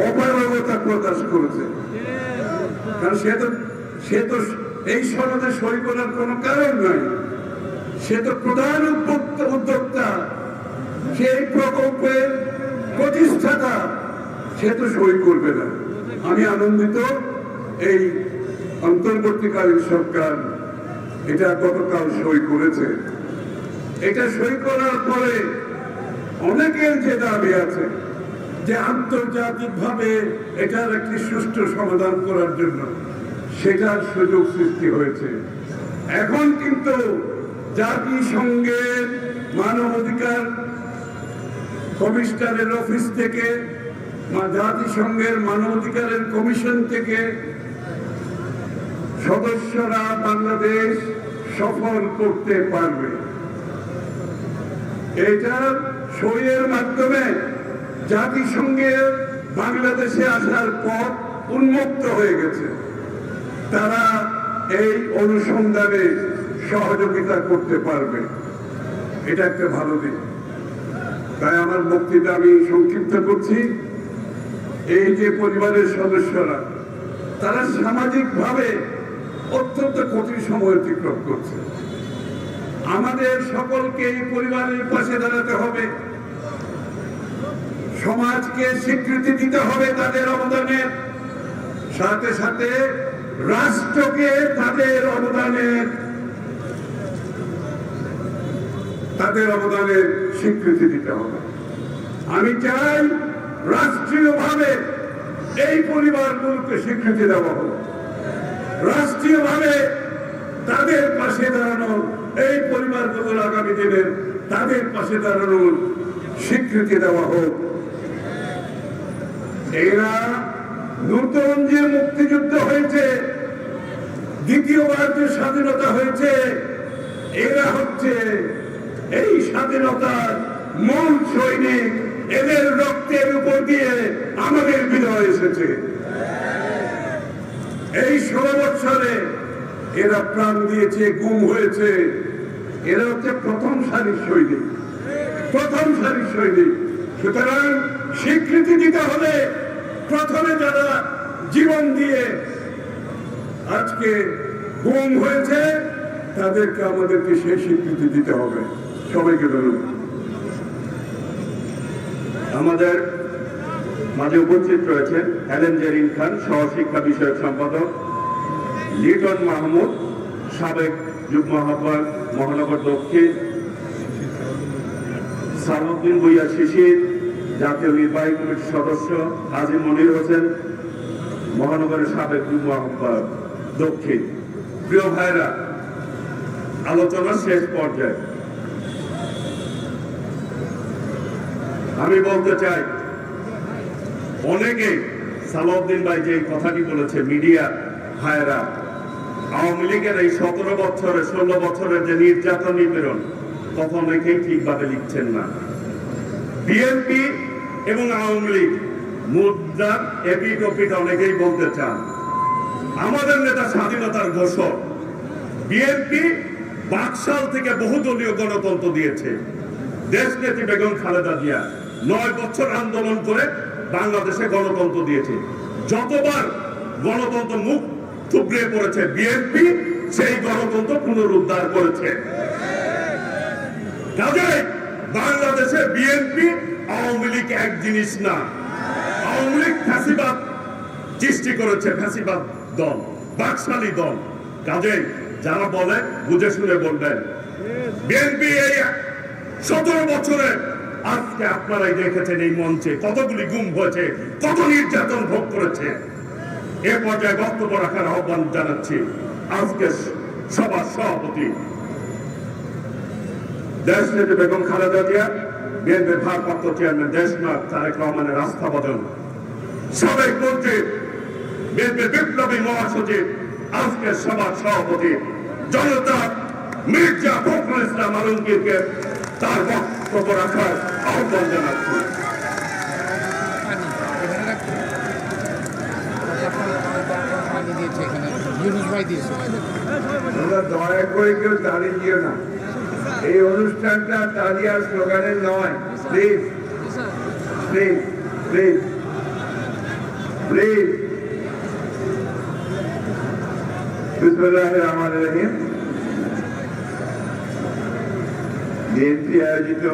অপারগতা প্রকাশ করেছে। কারণ সে তো এই সনদে সই করার কোনো কারণ নাই, সে তো প্রধান উদ্যোক্তা, সেই প্রকল্পের প্রতিষ্ঠাতা, সে তো সই করবে না। আমি আনন্দিত এই অন্তর্বর্তীকালীন সরকার এটা গতকাল সই করেছে। এটা সই করার পরে অনেকের যে দাবি আছে যে আন্তর্জাতিকভাবে এটার একটি সুষ্ঠু সমাধান করার জন্য, সেটার সুযোগ সৃষ্টি হয়েছে। এখন কিন্তু জাতিসংঘের মানবাধিকার কমিশনারের অফিস থেকে, জাতিসংঘের মানবাধিকারের কমিশন থেকে সদস্যরা বাংলাদেশ সফল করতে পারবে। এটার সইয়ের মাধ্যমে জাতিসংঘের বাংলাদেশে আসার পথ উন্মুক্ত হয়ে গেছে। তারা এই অনুসন্ধানে সহযোগিতা করতে পারবে, এটা একটা ভালো দিক। তাই আমার বক্তৃতা আমি সংক্ষিপ্ত করছি। এই যে পরিবারের সদস্যরা, তারা সামাজিকভাবে অত্যন্ত কঠিন সময় অতিক্রম করছে। আমাদের সকলকে এই পরিবারের পাশে দাঁড়াতে হবে, সমাজকে স্বীকৃতি দিতে হবে তাদের অবদানের সাথে সাথে, রাষ্ট্রকে তাদের অবদানের স্বীকৃতি দিতে হবে। আমি চাই রাষ্ট্রীয়ভাবে এই পরিবারগুলোকে স্বীকৃতি দেওয়া হোক। রাষ্ট্রীয়ভাবে তাদের পাশে দাঁড়ানো, এই পরিবারগুলোর আগামী দিনের তাদের পাশে দাঁড়ানোর স্বীকৃতি দেওয়া হোক। এরা নতুন যে মুক্তিযুদ্ধ হয়েছে, দ্বিতীয়বার যে স্বাধীনতা হয়েছে, এরা হচ্ছে এই স্বাধীনতার মূল সৈনিক। এদের রক্তের উপর দিয়ে আমাদের বিজয় এসেছে। এই 16 বছরে এরা প্রাণ দিয়েছে, গুম হয়েছে। এরা হচ্ছে প্রথম সারির সৈনিক, প্রথম সারির সৈনিক। সুতরাং স্বীকৃতি দিতে হলে প্রথমে যারা জীবন দিয়ে আজকে গুম হয়েছে তাদেরকে আমাদেরকে সেই স্বীকৃতি দিতে হবে। সবাইকে ধন্যবাদ। আমাদের মাঝে উপস্থিত রয়েছেন হেলেন জেরিন খান, সহশিক্ষা বিষয়ক সম্পাদক, লিটন মাহমুদ, সাবেক যুগ্ম আহ্বায়ক মহানগর দক্ষিণ, সালাউদ্দিন ভুইয়া শিশির, জাতীয় নির্বাহী কমিটির সদস্য, হাজী মনির হোসেন, মহানগরের সাবেক যুগ্ম আহ্বায়ক দক্ষিণ। প্রিয় ভাইরা, আলোচনার শেষ পর্যায়ে আমি বলতে চাই, অনেকে সালাউদ্দিন ভাই যে কথাটি বলেছে, মিডিয়া ভাইরা, আওয়ামী লীগের এই 17 বছরে 16 বছরের যে নির্যাতন নিপীড়ন, কথা অনেকেই ঠিকভাবে লিখছেন না। বিএনপি এবং আওয়ামী লীগ মুদ্রার এপিট ওপিট অনেকেই বলতে চান। আমাদের নেতা স্বাধীনতার ঘোষক। বিএনপি বাকশাল থেকে বহুদলীয় গণতন্ত্র দিয়েছে। দেশনেত্রী বেগম খালেদা জিয়া 9 বছর আন্দোলন করে বাংলাদেশে গণতন্ত্র দিয়েছে। যতবার গণতন্ত্র মুখ থুবড়ে পড়েছে, বিএনপি সেই গণতন্ত্র পুনরুদ্ধার করেছে। কাজেই বাংলাদেশে বিএনপি আওয়ামী লীগ এক জিনিস না। আওয়ামী লীগ ফ্যাসিবাদ সৃষ্টি করেছে, ফ্যাসিবাদ দল, বাকশালী দল। কাজেই যারা বলে বুঝে শুনে বলবেন। বিএনপি এই 17 বছরে আজকে আপনারাই দেখেছেন এই মঞ্চে কতগুলি গুম হয়েছে, কত নির্যাতন ভোগ করেছে। এ পর্যায়ে বক্তব্য রাখার আহ্বান জানাচ্ছি আজকে সভার সভাপতি দেশনেত্রী বেগম খালেদা জিয়া, বিএনপির ভারপ্রাপ্ত চেয়ারম্যান দেশনাথ তারেক রহমানের আস্থাভাজন, সাবেক মন্ত্রী, বিএনপির বিপ্লবী মহাসচিব, আজকের সভার সভাপতি জনতা মির্জা ফখরুল ইসলাম আলমগীরকে তার বক্তব্য রাখার আহ্বান জানাচ্ছি। দয়া করে কেউ তালি দিও না। এই অনুষ্ঠানটা তালি আর স্লোগানের নয়। Please please please please. বিসমিল্লাহির রহমানির রহিম। বিএনপি আয়োজিত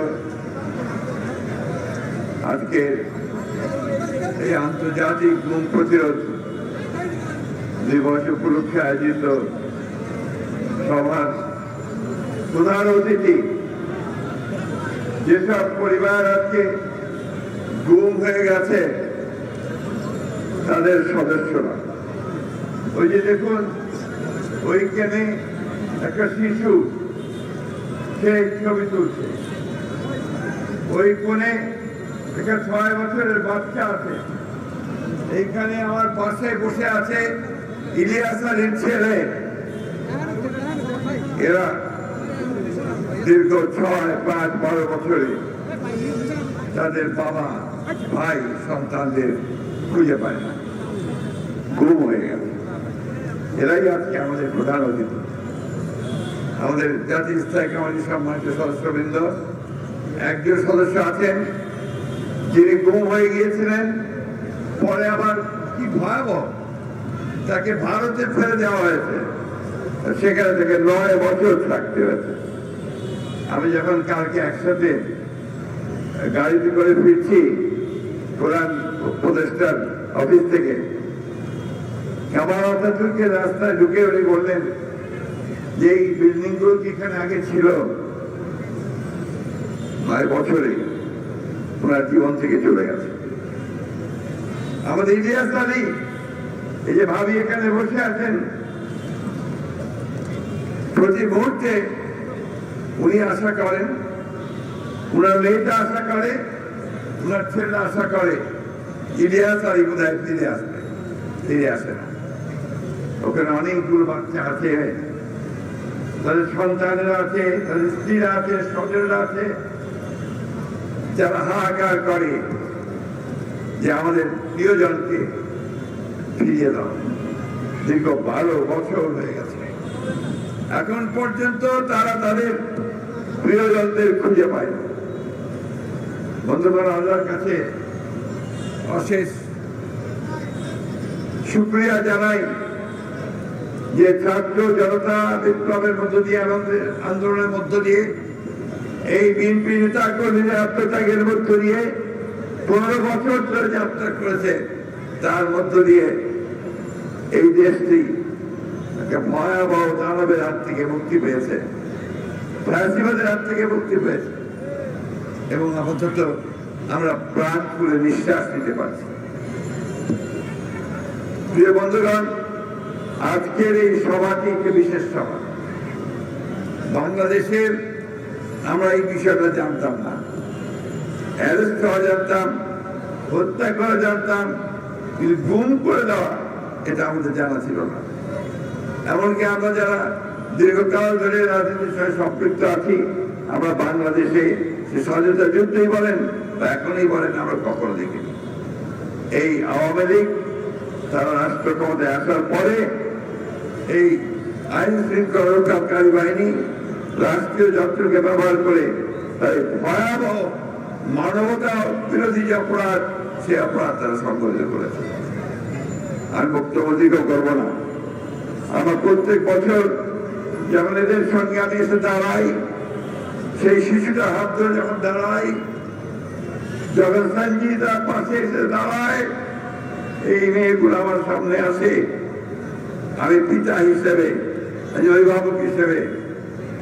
আজকে এই আন্তর্জাতিক গুম প্রতিরোধ দিবস উপলক্ষে আয়োজিত সভার প্রধান অতিথি, যেসব পরিবার আজকে গুম হয়ে গেছে তাদের সদস্যরা, ওই যে দেখুন ওইখানে একটা শিশু, সে ছবি তুলছে। ওই কোণে একটা 6 বছরের বাচ্চা আছে। এইখানে আমার পাশে বসে আছে ইলিয়াস আলীর ছেলে। এরা দীর্ঘ 6, 5, 12 বছরে তাদের বাবা, ভাই, সন্তানদের খুঁজে পায় না, গুম হয়ে গেল। এরাই আজকে আমাদের প্রধান অতিথি। আমাদের জাতীয় স্থায়ী কমিটির সম্মানিত সদস্যবৃন্দ, একজন সদস্য আছেন যিনি গুম হয়ে গিয়েছিলেন, পরে আবার কি ভয়াবহ, তাকে ভারতে ফেলে দেওয়া হয়েছে, সেখানে থেকে 9 বছর থাকতে হয়েছে। আমি যখন কালকে একসাথে গাড়িতে করে ফিরছি প্রধান উপদেষ্টার অফিস থেকে, কামাল আতাতুর্কের রাস্তায় ঢুকে উনি বললেন যে এই বিল্ডিং গুলো কি এখানে আগে ছিল? 9 বছরে ওনার জীবন থেকে চলে গেছে। আমাদের ইলিয়াস আলী, এই যে ভাবি এখানে বসে আছেন, প্রতি মুহূর্তে উনি আশা করেন, উনার মেয়েটা আশা করে, উনার ছেলেরা আশা করে ইলিয়াস আর বোধহয় ফিরে আসবে, ফিরে আসে না। ওখানে অনেকগুলো বাচ্চা আছে, তাদের সন্তানেরা আছে, তাদের স্ত্রীরা আছে, স্বজনরা আছে, যারা হাহাকার করে যে আমাদের প্রিয়জনকে ফিরিয়ে দাও। দীর্ঘ 12 বছর হয়ে গেছে, এখন পর্যন্ত তারা তাদের প্রিয়জনদের খুঁজে পায় না। বন্ধুগণ, আল্লাহর কাছে অশেষ শুকরিয়া জানাই যে ছাত্র জনতা বিপ্লবের মধ্য দিয়ে, আন্দোলনের মধ্য দিয়ে, এই বিএনপি নেতা কর্মীদের আত্মত্যাগের মধ্য দিয়ে 15 বছর ধরে যাত্রা করেছে, তার মধ্য দিয়ে এই দেশটি একটা ভয়াবহ দানবের হাত থেকে মুক্তি পেয়েছে, ফ্যাসিবাদের হাত থেকে মুক্তি পেয়েছে, এবং আপাতত আমরা প্রাণ খুলে নিঃশ্বাস নিতে পারছি। প্রিয় বন্ধুগণ, আজকের এই সভাটি একটি বিশেষ সভা। বাংলাদেশের আমরা এই বিষয়টা জানতাম না, অ্যারেস্ট হওয়া জানতাম, হত্যা করা জানতাম, কিন্তু গুম করে দেওয়া এটা আমাদের জানা ছিল না। এমনকি আমরা যারা দীর্ঘকাল ধরে রাজনীতির সঙ্গে সম্পৃক্ত আছি, আমরা বাংলাদেশে সে স্বাধীনতা যুদ্ধই বলেন বা এখনই বলেন, আমরা কখনো দেখিনি। এই আওয়ামী লীগ তারা রাষ্ট্র ক্ষমতায় আসার পরে এই আইন শৃঙ্খলা রক্ষাকারী বাহিনী রাষ্ট্রীয় যন্ত্রকে ব্যবহার করে তাই ভয়াবহ মানবতা বিরোধী যে অপরাধ, সে অপরাধ তারা সংঘটিত করেছে। আমি বক্তব্য দিকেও করবো না। আমার প্রত্যেক বছর যখন এদের সঙ্গে আমি এসে দাঁড়াই, সেই শিশুটার হাত ধরে যখন দাঁড়াই, যখন সঞ্জিতার পাশে এসে দাঁড়ায়, এই মেয়েগুলো আমার সামনে আসে, আমি পিতা হিসেবে, অভিভাবক হিসেবে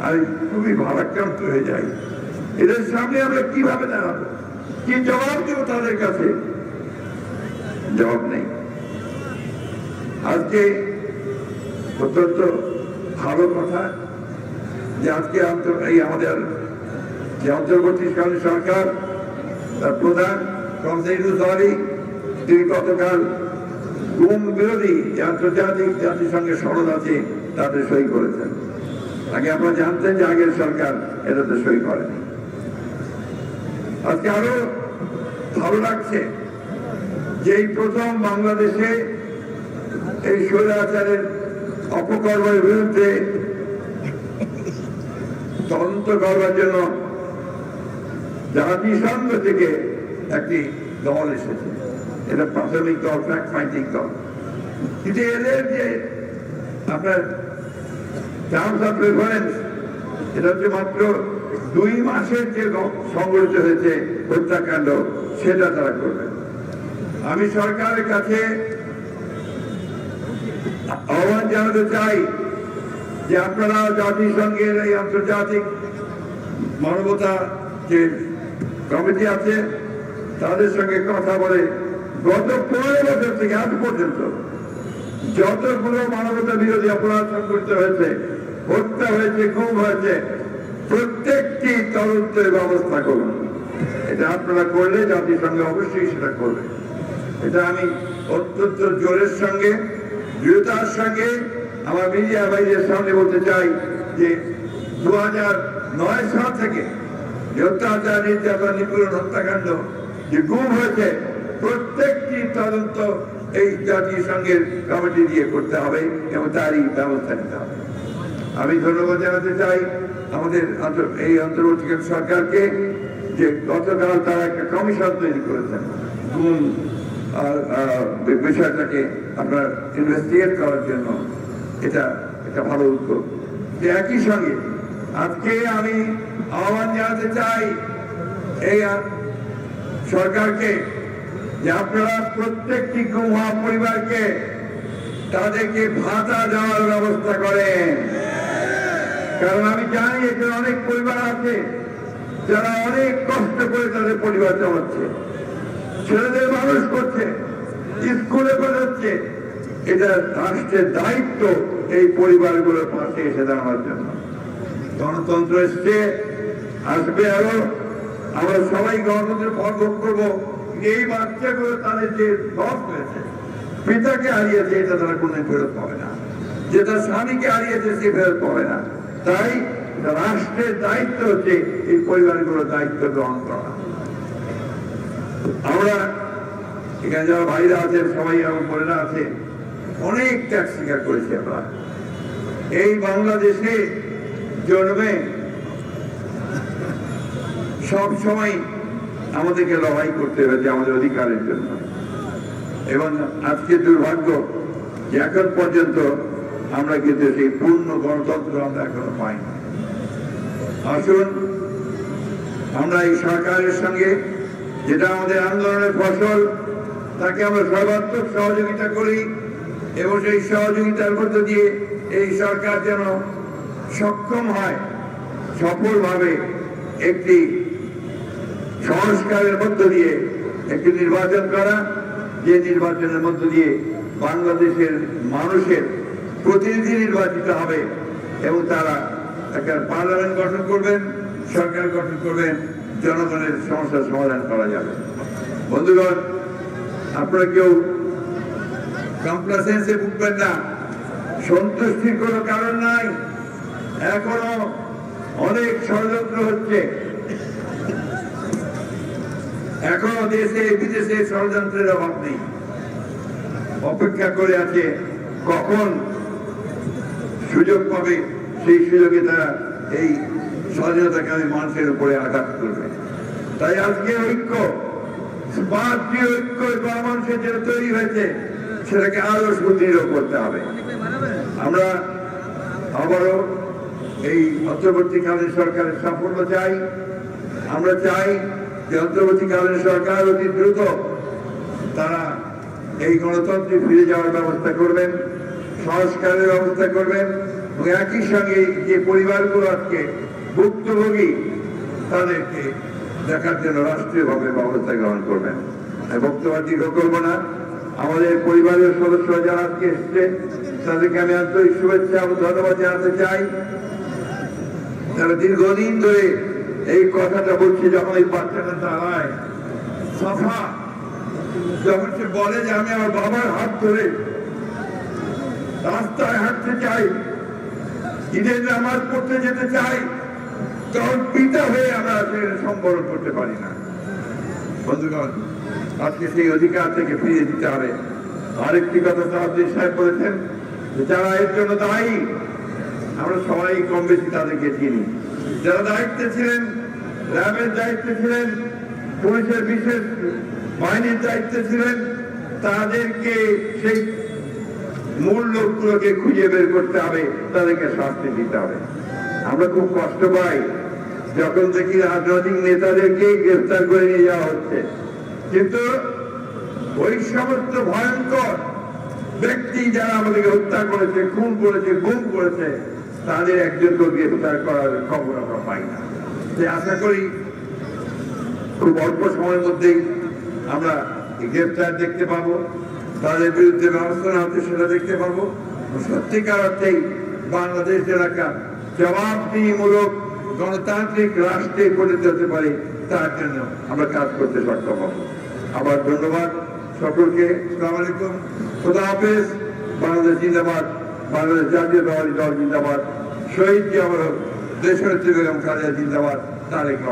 আমি খুবই ভারাক্রান্ত হয়ে যাই। এদের সামনে আমরা কিভাবে দাঁড়াবো, কি জবাব দেব তাদের কাছে? জবাব নেই। আজকে অত্যন্ত ভালো কথা যে আজকে এই আমাদের যে অন্তর্বর্তীকালীন সরকার, তার প্রধান তিনি গতকাল গুম বিরোধী যে আন্তর্জাতিক জাতিসংঘের সনদ আছে তাতে সই করেছেন। আগে আপনারা জানতেন যে আগের সরকার এটাতে সই করেনি। আজকে আরো ভালো লাগছে যে এই প্রথম বাংলাদেশে এই স্বৈরাচারের অপকর্মের বিরুদ্ধে তদন্ত করবার জন্য জাতিসংঘ থেকে একটি দল এসেছে। এটা প্রাথমিক দল, ফ্যাক্ট ফাইন্ডিং দল, কিন্তু এদের যে আপনার টার্মস অফ রেফারেন্স, এটা হচ্ছে মাত্র 2 মাসের যে সংঘটিত হয়েছে হত্যাকাণ্ড, সেটা তারা করবে। আমি সরকারের কাছে আহ্বান জানাতে চাই যে আপনারা জাতিসংঘের এই আন্তর্জাতিক মানবতা যে কমিটি আছে, তাদের সঙ্গে কথা বলে গত 15 বছর থেকে আজ পর্যন্ত যতগুলো মানবতা বিরোধী অপরাধ সংঘটিত হয়েছে, হত্যা হয়েছে, গুম হয়েছে, প্রত্যেকটি তদন্তের ব্যবস্থা করুন। এটা আপনারা করলে জাতিসংঘ অবশ্যই সেটা করবে। এটা আমি অত্যন্ত জোরের সঙ্গে, দৃঢ়তার সঙ্গে আমার মিডিয়া ভাইদের সামনে বলতে চাই যে 2009 সাল থেকে যে অত্যাচার, নির্যাতন, নিপীড়ন, হত্যাকাণ্ড যে গুম হয়েছে, প্রত্যেকটি তদন্ত এই জাতিসংঘের কমিটি দিয়ে করতে হবে এবং তারই ব্যবস্থা নিতে হবে। আমি ধন্যবাদ জানাতে চাই আমাদের এই অন্তর্বর্তীকালীন সরকারকে যে গতকাল তারা একটা কমিশন তৈরি করেছেন গুম বিষয়টাকে আপনার ইনভেস্টিগেট করার জন্য। এটা একটা ভালো উদ্যোগ। একই সঙ্গে আজকে আমি আহ্বান জানাতে চাই এই সরকারকে যে আপনারা প্রত্যেকটি গুম হওয়া পরিবারকে তাদেরকে ভাতা দেওয়ার ব্যবস্থা করেন। কারণ আমি জানি এখানে অনেক পরিবার আছে যারা অনেক কষ্ট করে তাদের পরিবার চালাচ্ছে, ছেলেদের মানুষ করছে, স্কুলে পড়াচ্ছে। এটা রাষ্ট্রের দায়িত্ব এই পরিবারগুলোর পাশে এসে দাঁড়ানোর জন্য। গণতন্ত্র এসছে, আসবে আরো। আমরা সবাই গণতন্ত্রের ফল ভোগ করবো। এই বাচ্চাগুলো তাদের যে লস হয়েছে, পিতাকে হারিয়েছে, এটা তারা কোনদিন ফেরত পাবে না। যে তার স্বামীকে হারিয়েছে সে ফেরত পাবে না। তাই রাষ্ট্রের দায়িত্ব হচ্ছে এই পরিবারগুলোর দায়িত্ব গ্রহণ করা। আমরা এখানে যারা ভাইরা আছেন, সবাই আমার বোনেরা আছে, অনেক ত্যাগ স্বীকার করেছি আমরা। এই বাংলাদেশে জন্মে সব সময় আমাদেরকে লড়াই করতে হয়েছে আমাদের অধিকারের জন্য। এবং আজকে দুর্ভাগ্য যে এখন পর্যন্ত আমরা কিন্তু সেই পূর্ণ গণতন্ত্র আমরা এখনো পাইনি। আসুন আমরা এই সরকারের সঙ্গে, যেটা আমাদের আন্দোলনের ফসল, তাকে আমরা সর্বাত্মক সহযোগিতা করি এবং সেই সহযোগিতার মধ্য দিয়ে এই সরকার যেন সক্ষম হয় সফলভাবে একটি সংস্কারের মধ্য দিয়ে একটি নির্বাচন করা, যে নির্বাচনের মধ্য দিয়ে বাংলাদেশের মানুষের প্রতিনিধি নির্বাচিত হবে এবং তারা একটা পার্লামেন্ট গঠন করবেন, সরকার গঠন করবেন, জনগণের সমস্যার সমাধান করা যাবে। বন্ধুগণ, আপনারা কেউ কমপ্লাসেন্সে ভুগবেন না, সন্তুষ্টির কোনো কারণ নাই। এখনো অনেক ষড়যন্ত্র হচ্ছে, এখনো দেশে বিদেশে ষড়যন্ত্রের অভাব নেই। অপেক্ষা করে আছে কখন সুযোগ পাবে, সেই সুযোগে তারা এই স্বাধীনতাকামী মানুষের উপরে আঘাত করবে। তাই আজকে ঐক্য, জাতীয় ঐক্য গণমানুষের যেটা তৈরি হয়েছে, সেটাকে আরো সুদৃঢ় করতে হবে। আমরা আবারও এই অন্তর্বর্তীকালীন সরকারের সাফল্য চাই। আমরা চাই যে অন্তর্বর্তীকালীন সরকার অতি দ্রুত তারা এই গণতন্ত্রে ফিরে যাওয়ার ব্যবস্থা করবেন, সংস্কারের ব্যবস্থা করবেন এবং একই সঙ্গে যে পরিবারগুলো আজকে ভুক্তভোগী তাদেরকে দেখার জন্য রাষ্ট্রীয়ভাবে ব্যবস্থা গ্রহণ করবেন। বক্তব্য দীর্ঘ করবো না। আমাদের পরিবারের সদস্যরা যারা আজকে এসছে তাদেরকে আমি আন্তরিক শুভেচ্ছা এবং ধন্যবাদ জানাতে চাই। তারা দীর্ঘদিন ধরে এই কথাটা বলছে, যখন এই বাচ্চাটা দাঁড়ায় সাফা, যখন সে বলে যে আমি আমার বাবার হাত ধরে রাস্তায় হাঁটতে চাই, ঈদের নামাজ পড়তে যেতে চাই, তখন পিতা হয়ে আমরা সম্বরণ করতে পারি না। বন্ধুগণ, আজকে সেই অধিকার থেকে ফিরিয়ে দিতে হবে। আরেকটি কথা সাহায্য সাহেব বলেছেন যে যারা এর জন্য দায়ী, আমরা সবাই কম বেশি তাদেরকে চিনি। যারা দায়িত্বে ছিলেন, র্যাবের দায়িত্বে ছিলেন, পুলিশের বিশেষ বাহিনীর দায়িত্বে ছিলেন, তাদেরকে সেই মূল লোকগুলোকে খুঁজে বের করতে হবে, তাদেরকে শাস্তি দিতে হবে। আমরা খুব কষ্ট পাই যখন দেখি রাজনৈতিক নেতাদেরকে গ্রেফতার করে নিয়ে যাওয়া হচ্ছে, কিন্তু ওই সমস্ত ভয়ঙ্কর ব্যক্তি যারা আমাদেরকে হত্যা করেছে, খুন করেছে, গুম করেছে, তাদের একজনকে গ্রেফতার করার খবর আমরা পাই না। যে আশা করি খুব অল্প সময়ের মধ্যেই আমরা গ্রেফতার দেখতে পাবো, তাদের বিরুদ্ধে ব্যবস্থা নেওয়া হচ্ছে সেটা দেখতে পাবো। সত্যিকার অর্থেই বাংলাদেশ এলাকা জবাবদিহিমূলক গণতান্ত্রিক রাষ্ট্রে পরিণত হতে পারে, তার জন্য আমরা কাজ করতে সক্ষম হব। আবার ধন্যবাদ সকলকে। আসসালামু আলাইকুম, খোদা হাফেজ। বাংলাদেশ জিন্দাবাদ, বাংলাদেশ জাতীয়তাবাদী দল জিন্দাবাদ, শহীদ জিয়া দেশনেত্রী বেগম খালেদা জিন্দাবাদ, তারেক রহমান।